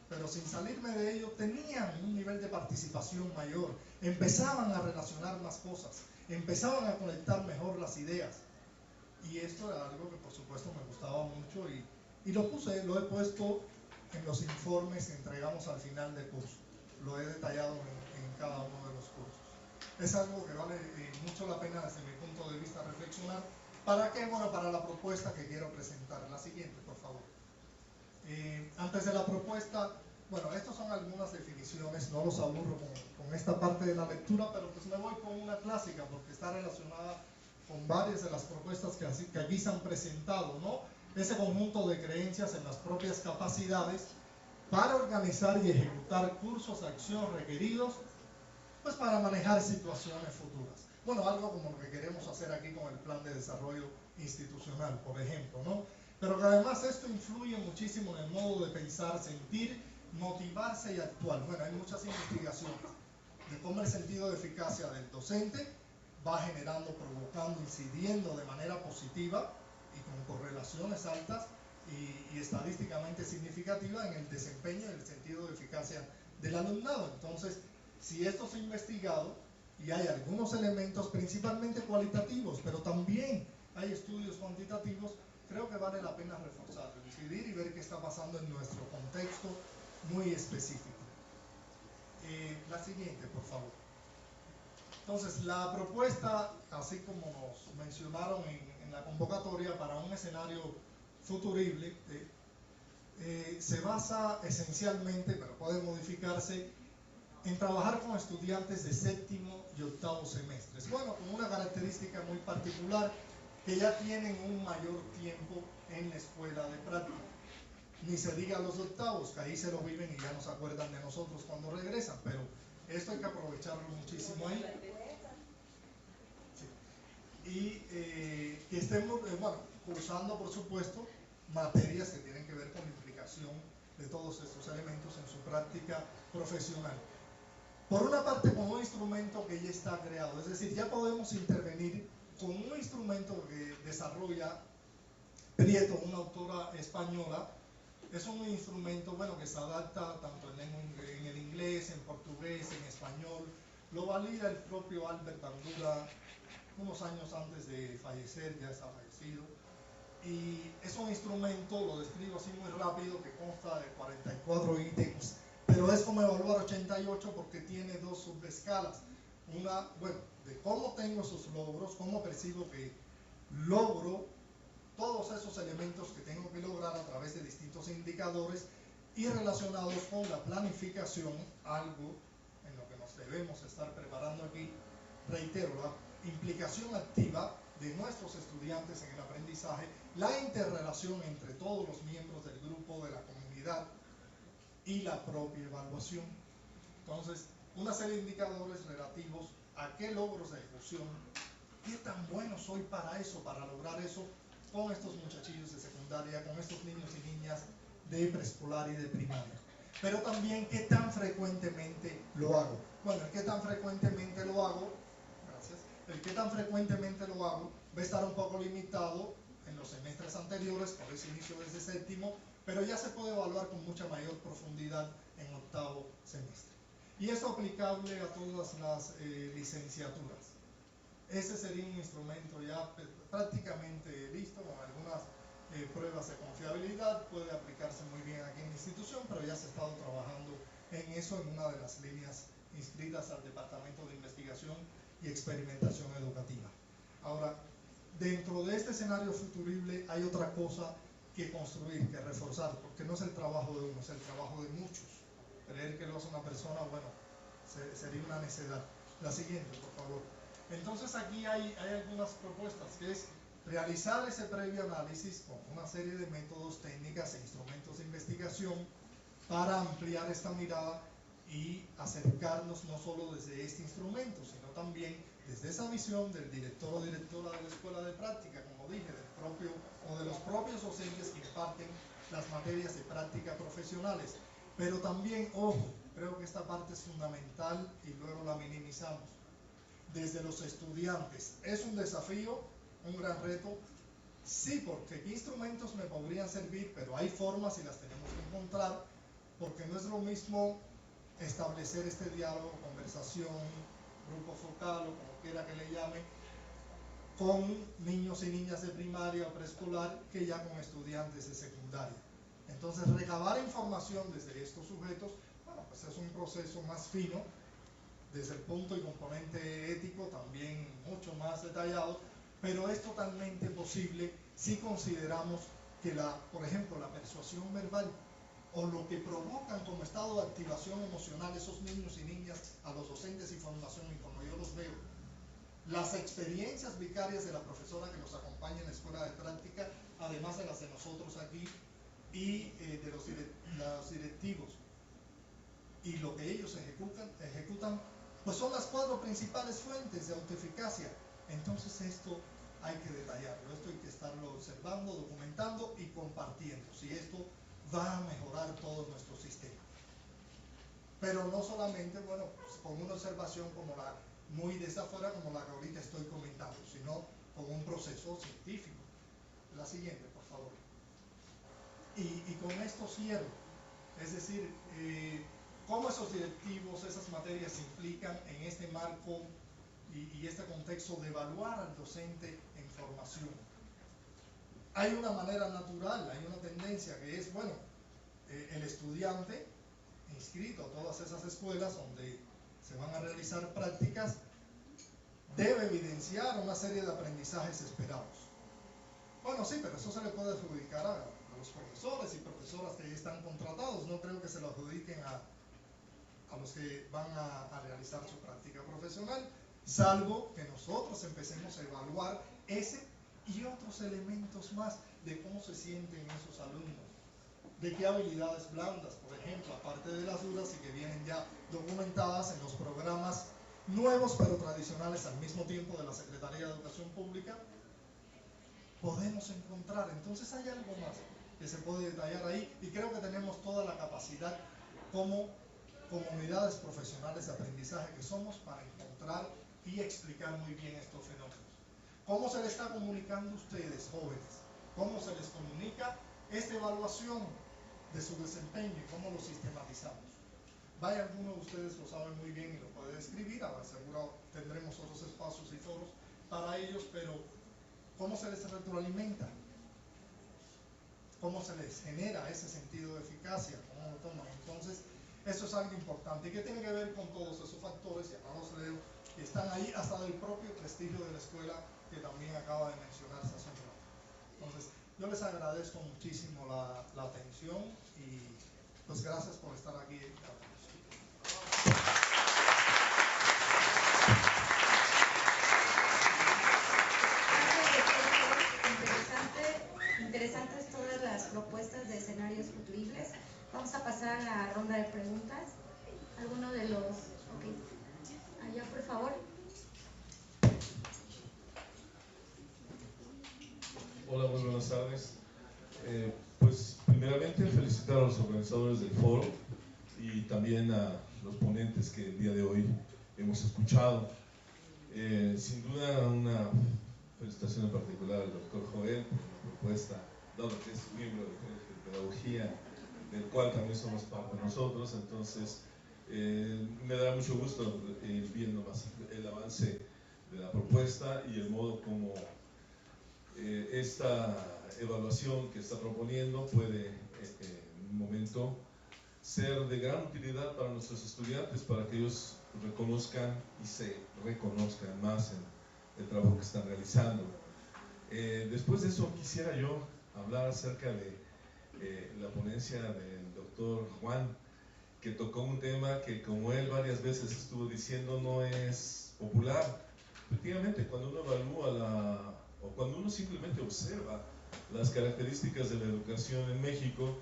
pero sin salirme de ello, tenían un nivel de participación mayor, empezaban a relacionar más cosas, empezaban a conectar mejor las ideas, y esto era algo que por supuesto me gustaba mucho, y lo he puesto en los informes que entregamos al final del curso, lo he detallado en cada uno de los cursos. Es algo que vale mucho la pena desde mi punto de vista reflexionar. ¿Para qué? Bueno, para la propuesta que quiero presentar. La siguiente, por favor. Antes de la propuesta, bueno, estas son algunas definiciones, no los aburro con esta parte de la lectura, pero pues me voy con una clásica porque está relacionada con varias de las propuestas que aquí se han presentado, ¿no? Ese conjunto de creencias en las propias capacidades para organizar y ejecutar cursos de acción requeridos pues para manejar situaciones futuras. Bueno, algo como lo que queremos hacer aquí con el plan de desarrollo institucional, por ejemplo, ¿no? Pero que además esto influye muchísimo en el modo de pensar, sentir, motivarse y actuar. Bueno, hay muchas investigaciones de cómo el sentido de eficacia del docente va generando, provocando, incidiendo de manera positiva y con correlaciones altas y estadísticamente significativas en el desempeño y el sentido de eficacia del alumnado. Entonces, si esto se ha investigado y hay algunos elementos principalmente cualitativos, pero también hay estudios cuantitativos, creo que vale la pena reforzarlo, incidir y ver qué está pasando en nuestro contexto muy específico. La siguiente, por favor. Entonces, la propuesta, así como nos mencionaron en la convocatoria para un escenario futurible, se basa esencialmente, pero puede modificarse, en trabajar con estudiantes de séptimo y octavo semestres. Bueno, con una característica muy particular, que ya tienen un mayor tiempo en la escuela de práctica. Ni se diga los octavos, que ahí se lo viven y ya no se acuerdan de nosotros cuando regresan, pero esto hay que aprovecharlo muchísimo ahí. Sí. Y que estemos, bueno, cursando, por supuesto, materias que tienen que ver con la implicación de todos estos elementos en su práctica profesional. Por una parte, con un instrumento que ya está creado, es decir, ya podemos intervenir con un instrumento que desarrolla Prieto, una autora española. Es un instrumento, bueno, que se adapta tanto en el inglés, en portugués, en español. Lo valida el propio Albert Bandura unos años antes de fallecer, ya está fallecido. Y es un instrumento, lo describo así muy rápido, que consta de 44 ítems, pero es como evaluar 88 porque tiene dos subescalas. Una, bueno, de cómo tengo esos logros, cómo percibo que logro todos esos elementos que tengo que lograr a través de distintos indicadores y relacionados con la planificación, algo en lo que nos debemos estar preparando aquí. Reitero, la implicación activa de nuestros estudiantes en el aprendizaje, la interrelación entre todos los miembros del grupo, de la comunidad y la propia evaluación. Entonces, una serie de indicadores relativos a qué logros de ejecución, qué tan bueno soy para eso, para lograr eso con estos muchachillos de secundaria, con estos niños y niñas de preescolar y de primaria. Pero también qué tan frecuentemente lo hago. Bueno, el qué tan frecuentemente lo hago, gracias, el qué tan frecuentemente lo hago va a estar un poco limitado en los semestres anteriores, por ese inicio desde séptimo, pero ya se puede evaluar con mucha mayor profundidad en octavo semestre. Y esto aplicable a todas las licenciaturas. Ese sería un instrumento ya prácticamente listo, con algunas pruebas de confiabilidad, puede aplicarse muy bien aquí en la institución, pero ya se ha estado trabajando en eso en una de las líneas inscritas al Departamento de Investigación y Experimentación Educativa. Ahora, dentro de este escenario futurible hay otra cosa que construir, que reforzar, porque no es el trabajo de uno, es el trabajo de muchos. Creer que lo hace una persona, bueno, sería una necedad. La siguiente, por favor. Entonces aquí hay algunas propuestas, que es realizar ese previo análisis con una serie de métodos, técnicas e instrumentos de investigación para ampliar esta mirada y acercarnos no solo desde este instrumento, sino también desde esa visión del director o directora de la escuela de práctica, como dije, del propio o de los propios docentes que imparten las materias de práctica profesionales. Pero también, ojo, creo que esta parte es fundamental y luego la minimizamos. Desde los estudiantes, ¿es un desafío, un gran reto? Sí, porque ¿qué instrumentos me podrían servir? Pero hay formas y las tenemos que encontrar, porque no es lo mismo establecer este diálogo, conversación, grupo focal o como quiera que le llame, con niños y niñas de primaria o preescolar que ya con estudiantes de secundaria. Entonces, recabar información desde estos sujetos, bueno, pues es un proceso más fino, desde el punto y componente ético también mucho más detallado, pero es totalmente posible si consideramos que por ejemplo, la persuasión verbal o lo que provocan como estado de activación emocional esos niños y niñas a los docentes y formación, y como yo los veo, las experiencias vicarias de la profesora que nos acompaña en la escuela de práctica, además de las de nosotros aquí, y de los directivos, y lo que ellos ejecutan, pues son las 4 principales fuentes de autoeficacia. Entonces esto hay que detallarlo, esto hay que estarlo observando, documentando y compartiendo, si esto va a mejorar todo nuestro sistema. Pero no solamente, bueno, pues con una observación como muy desde afuera, como la que ahorita estoy comentando, sino con un proceso científico. La siguiente, por favor. Y con esto cierro, es decir, cómo esos directivos, esas materias se implican en este marco y este contexto de evaluar al docente en formación. Hay una manera natural, hay una tendencia que es, bueno, el estudiante inscrito a todas esas escuelas donde se van a realizar prácticas debe evidenciar una serie de aprendizajes esperados. Bueno, sí, pero eso se le puede adjudicar a los profesores y profesoras que están contratados. No creo que se lo adjudiquen a los que van a realizar su práctica profesional, salvo que nosotros empecemos a evaluar ese y otros elementos más de cómo se sienten esos alumnos, de qué habilidades blandas, por ejemplo, aparte de las duras y que vienen ya documentadas en los programas nuevos pero tradicionales al mismo tiempo de la Secretaría de Educación Pública, podemos encontrar. Entonces hay algo más que se puede detallar ahí y creo que tenemos toda la capacidad como comunidades profesionales de aprendizaje que somos para encontrar y explicar muy bien estos fenómenos. ¿Cómo se les está comunicando a ustedes, jóvenes? ¿Cómo se les comunica esta evaluación de su desempeño y cómo lo sistematizamos? Vaya, alguno de ustedes lo sabe muy bien y lo puede describir, ahora seguro tendremos otros espacios y foros para ellos, pero ¿cómo se les retroalimenta? cómo se les genera ese sentido de eficacia, cómo lo toman. Entonces, eso es algo importante. ¿Y qué tiene que ver con todos esos factores? Y acá los leo, que están ahí hasta del propio prestigio de la escuela, que también acaba de mencionarse hace un rato. Entonces, yo les agradezco muchísimo la atención y pues gracias por estar aquí. Interesantes todas las propuestas de escenarios futuribles. Vamos a pasar a la ronda de preguntas. ¿Alguno de los? Ok. Allá, por favor. Hola, muy buenas tardes. Pues primeramente felicitar a los organizadores del foro y también a los ponentes que el día de hoy hemos escuchado. Sin duda una felicitación en particular al doctor Joel por la propuesta, dado que es miembro del Colegio de Pedagogía, del cual también somos parte nosotros. Entonces me da mucho gusto ir viendo más el avance de la propuesta y el modo como esta evaluación que está proponiendo puede en un momento ser de gran utilidad para nuestros estudiantes, para que ellos reconozcan y se reconozcan más en el trabajo que están realizando. Después de eso quisiera yo hablar acerca de la ponencia del doctor Juan, que tocó un tema que, como él varias veces estuvo diciendo, no es popular. Efectivamente, cuando uno evalúa o cuando uno simplemente observa las características de la educación en México,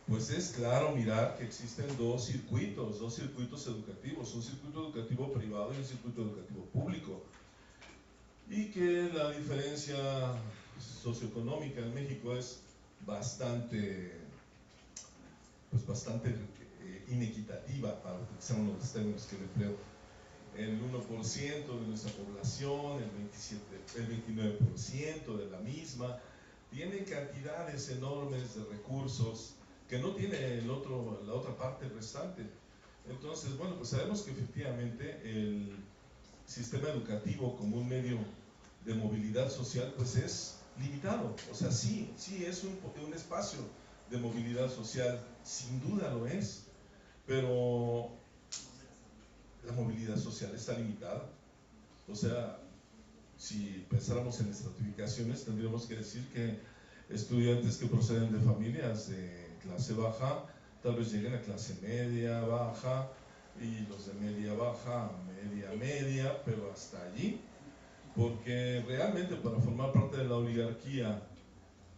pues es claro mirar que existen dos circuitos educativos, un circuito educativo privado y un circuito educativo público, y que la diferencia socioeconómica en México es bastante inequitativa, para utilizar uno de los términos que empleo. El 1% de nuestra población, el 29% de la misma, tiene cantidades enormes de recursos que no tiene la otra parte restante. Entonces, bueno, pues sabemos que efectivamente el sistema educativo como un medio de movilidad social pues es limitado. O sea, sí es un espacio de movilidad social, sin duda lo es, pero la movilidad social está limitada. O sea, si pensáramos en estratificaciones, tendríamos que decir que estudiantes que proceden de familias de clase baja tal vez lleguen a clase media, baja, y los de media baja, media, pero hasta allí, porque realmente para formar parte de la oligarquía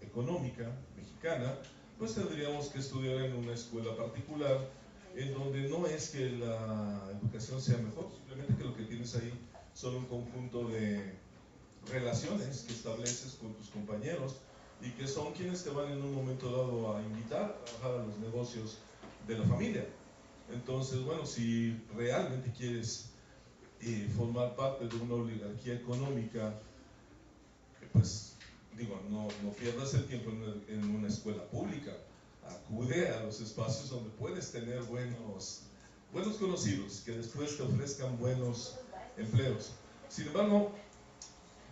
económica mexicana, pues tendríamos que estudiar en una escuela particular, en donde no es que la educación sea mejor, simplemente que lo que tienes ahí son un conjunto de relaciones que estableces con tus compañeros y que son quienes te van en un momento dado a invitar a trabajar a los negocios de la familia. Entonces, bueno, si realmente quieres formar parte de una oligarquía económica, pues digo, no pierdas el tiempo en una escuela pública. Acude a los espacios donde puedes tener buenos conocidos que después te ofrezcan buenos empleos. Sin embargo,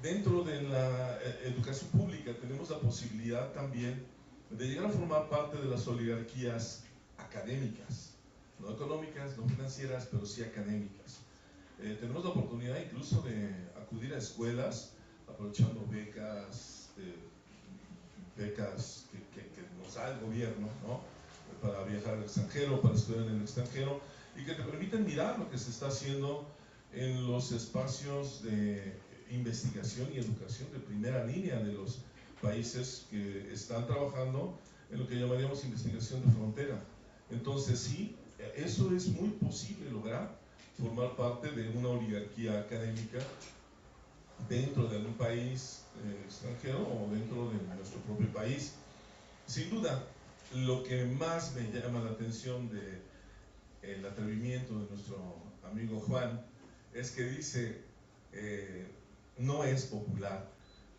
dentro de la educación pública tenemos la posibilidad también de llegar a formar parte de las oligarquías académicas, no económicas, no financieras, pero sí académicas. Tenemos la oportunidad incluso de acudir a escuelas aprovechando becas que nos da el gobierno, ¿no?, para viajar al extranjero, para estudiar en el extranjero, y que te permiten mirar lo que se está haciendo en los espacios de investigación y educación de primera línea de los países que están trabajando en lo que llamaríamos investigación de frontera. Entonces sí, eso es muy posible lograr, formar parte de una oligarquía académica dentro de algún país extranjero o dentro de nuestro propio país. Sin duda, lo que más me llama la atención del atrevimiento de nuestro amigo Juan es que dice no es popular,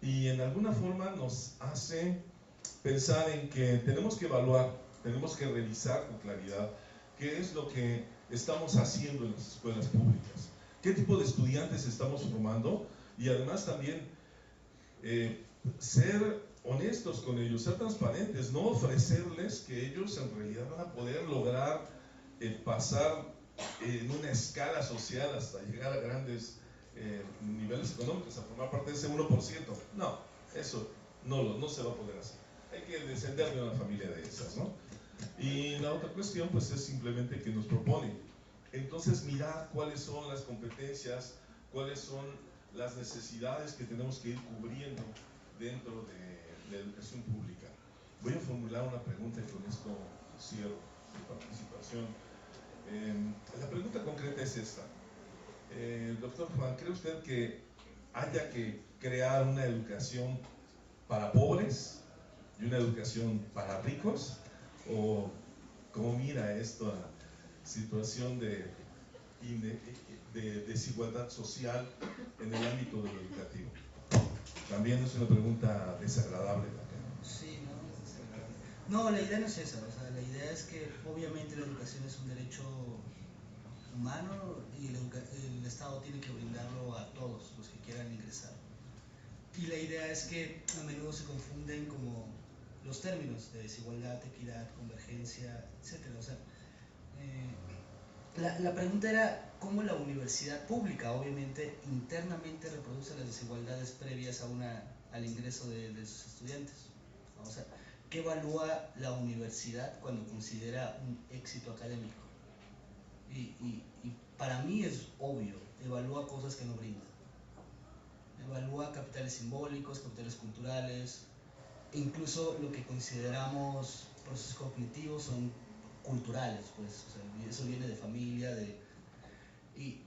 y en alguna forma nos hace pensar en que tenemos que evaluar, tenemos que revisar con claridad qué es lo que estamos haciendo en las escuelas públicas, qué tipo de estudiantes estamos formando, y además también ser honestos con ellos, ser transparentes, no ofrecerles que ellos en realidad van a poder lograr pasar en una escala social hasta llegar a grandes niveles económicos, a formar parte de ese 1%. No, eso no se va a poder hacer. Hay que descender de una familia de esas, ¿no? Y la otra cuestión, pues, es simplemente que nos propone. Entonces, mirar cuáles son las competencias, cuáles son las necesidades que tenemos que ir cubriendo dentro de la educación pública. Voy a formular una pregunta y con esto cierro mi participación. La pregunta concreta es esta. Doctor Juan, ¿cree usted que haya que crear una educación para pobres y una educación para ricos? ¿O cómo mira esta situación de desigualdad social en el ámbito de lo educativo? También es una pregunta desagradable también. Sí, no, es desagradable. No, la idea no es esa, o sea, la idea es que obviamente la educación es un derecho humano y el Estado tiene que brindarlo a todos los que quieran ingresar. Y la idea es que a menudo se confunden como los términos de desigualdad, equidad, convergencia, etc. O sea, la pregunta era cómo la universidad pública, obviamente, internamente reproduce las desigualdades previas al ingreso de sus estudiantes. O sea, ¿qué evalúa la universidad cuando considera un éxito académico? Y para mí es obvio, evalúa cosas que no brinda. Evalúa capitales simbólicos, capitales culturales, incluso lo que consideramos procesos cognitivos son culturales, pues, o sea, eso viene de familia, y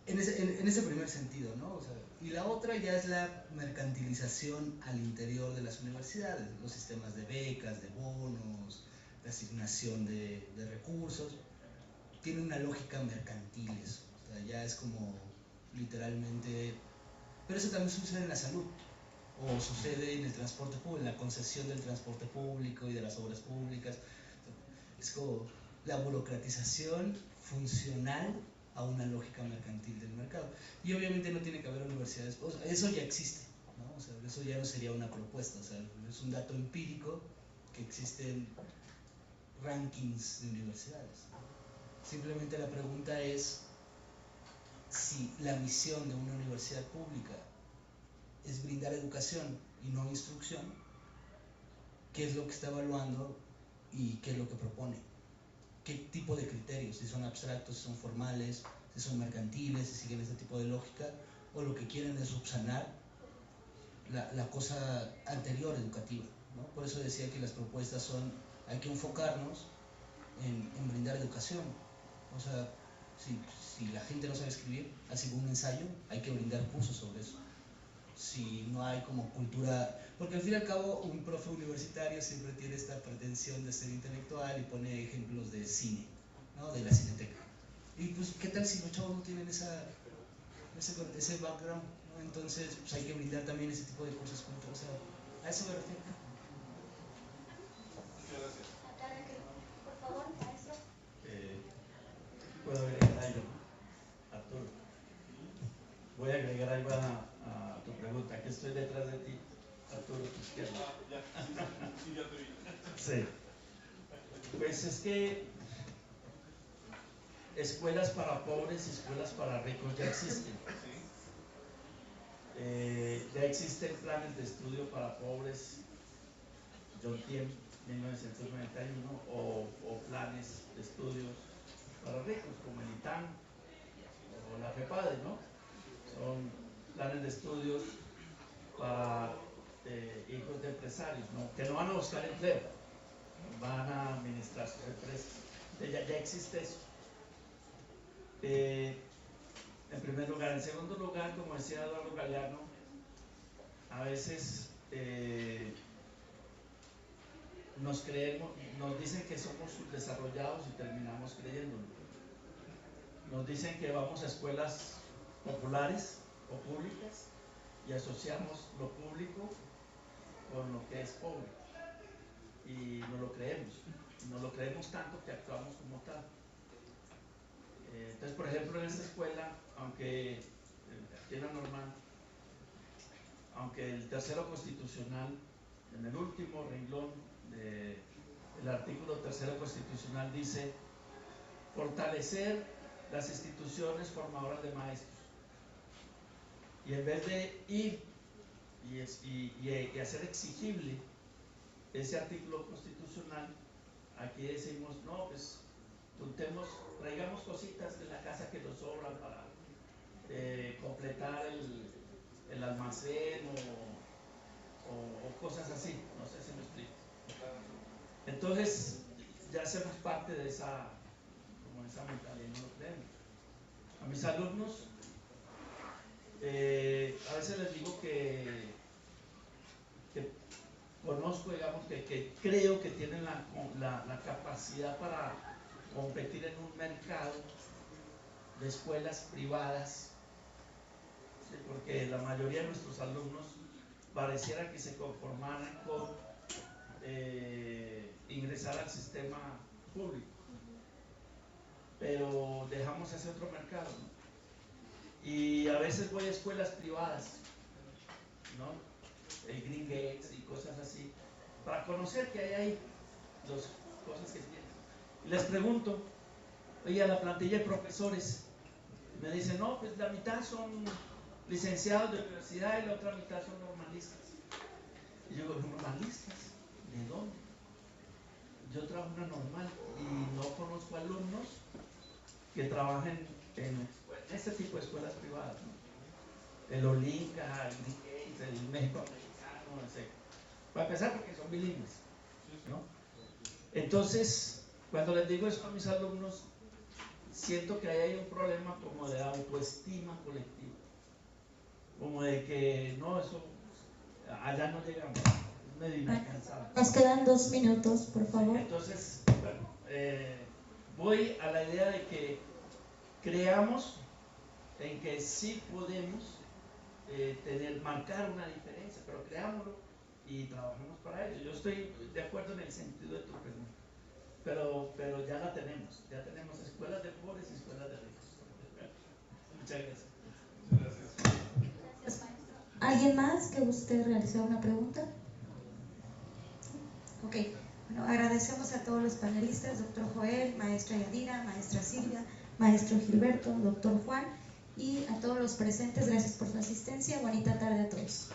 en ese primer sentido, ¿no? O sea, y la otra ya es la mercantilización al interior de las universidades, los sistemas de becas, de bonos, de asignación de recursos, tiene una lógica mercantil eso, o sea, ya es como literalmente, pero eso también sucede en la salud, o sucede en el transporte público, en la concesión del transporte público y de las obras públicas. Es como la burocratización funcional a una lógica mercantil del mercado. Y obviamente no tiene que haber universidades, o sea, eso ya existe, ¿no? O sea, eso ya no sería una propuesta, o sea, es un dato empírico que existen rankings de universidades. Simplemente la pregunta es si la misión de una universidad pública es brindar educación y no instrucción, qué es lo que está evaluando y qué es lo que propone, qué tipo de criterios, si son abstractos, si son formales, si son mercantiles, si siguen este tipo de lógica, o lo que quieren es subsanar la cosa anterior educativa, ¿no? Por eso decía que las propuestas son, hay que enfocarnos en brindar educación. O sea, si la gente no sabe escribir, así un ensayo, hay que brindar cursos sobre eso. Si no hay como cultura, porque al fin y al cabo un profe universitario siempre tiene esta pretensión de ser intelectual y pone ejemplos de cine, ¿no? De la cineteca. Y pues, ¿qué tal si los chavos no tienen ese background, ¿no? Entonces, pues hay que brindar también ese tipo de cursos. O sea, a eso me refiero. Muchas gracias. Por favor, maestro. Puedo agregar algo, Arturo. Voy a agregar algo a tu pregunta, que estoy detrás de ti, Arturo, tu izquierda. Sí, ya te vi. Sí. Pues es que escuelas para pobres y escuelas para ricos ya existen. Ya existen planes de estudio para pobres, John Tiem, 1991, o planes de estudios para ricos, como el ITAM o la FEPADE, ¿no? Son planes de estudios para hijos de empresarios, ¿no? Que no van a buscar empleo, van a administrar sus empresas. Ya existe eso. En primer lugar. En segundo lugar, como decía Eduardo Galeano, a veces nos dicen que somos subdesarrollados y terminamos creyéndolo. Nos dicen que vamos a escuelas populares o públicas y asociamos lo público con lo que es pobre. Y no lo creemos. No lo creemos tanto que actuamos como tal. Entonces, por ejemplo, en esta escuela, aunque aquí en la normal, aunque el tercero constitucional en el último renglón del artículo 3º constitucional dice fortalecer las instituciones formadoras de maestros. Y en vez de ir y hacer exigible ese artículo constitucional, aquí decimos, no, pues traigamos cositas de la casa que nos sobran para completar el almacén o cosas así, no sé si me explico. Entonces ya hacemos parte de esa mentalidad, no lo creemos. A mis alumnos a veces les digo que conozco, digamos, que creo que tienen la capacidad para competir en un mercado de escuelas privadas, ¿sí? Porque la mayoría de nuestros alumnos pareciera que se conformaran con ingresar al sistema público, pero dejamos ese otro mercado, ¿no? Y a veces voy a escuelas privadas, ¿no? El Green Gates y cosas así, para conocer que hay ahí las cosas que tienen. Y les pregunto, oye, a la plantilla de profesores, me dicen, no, pues la mitad son licenciados de universidad y la otra mitad son normalistas. Y yo digo, ¿normalistas? ¿De dónde? Yo trabajo en una normal y no conozco alumnos que trabajen en este tipo de escuelas privadas, ¿no? El Olinca, el Green Gates, el México Americano, etc. Para empezar, porque son bilingües, ¿no? Entonces, cuando les digo eso a mis alumnos, siento que ahí hay un problema como de autoestima colectiva, como de que no, eso allá no llegamos, es medio inalcanzable. Nos quedan 2 minutos, por favor. Entonces, bueno, voy a la idea de que creamos en que sí podemos marcar una diferencia, pero creámoslo y trabajemos para ello. Yo estoy de acuerdo en el sentido de tu pregunta, pero ya tenemos escuelas de pobres y escuelas de ricos. Muchas gracias. Gracias, maestro. ¿Alguien más que guste realizar una pregunta? Ok, bueno, agradecemos a todos los panelistas, doctor Joel, maestra Yadira, maestra Silvia, maestro Gilberto, doctor Juan, y a todos los presentes, gracias por su asistencia. Bonita tarde a todos.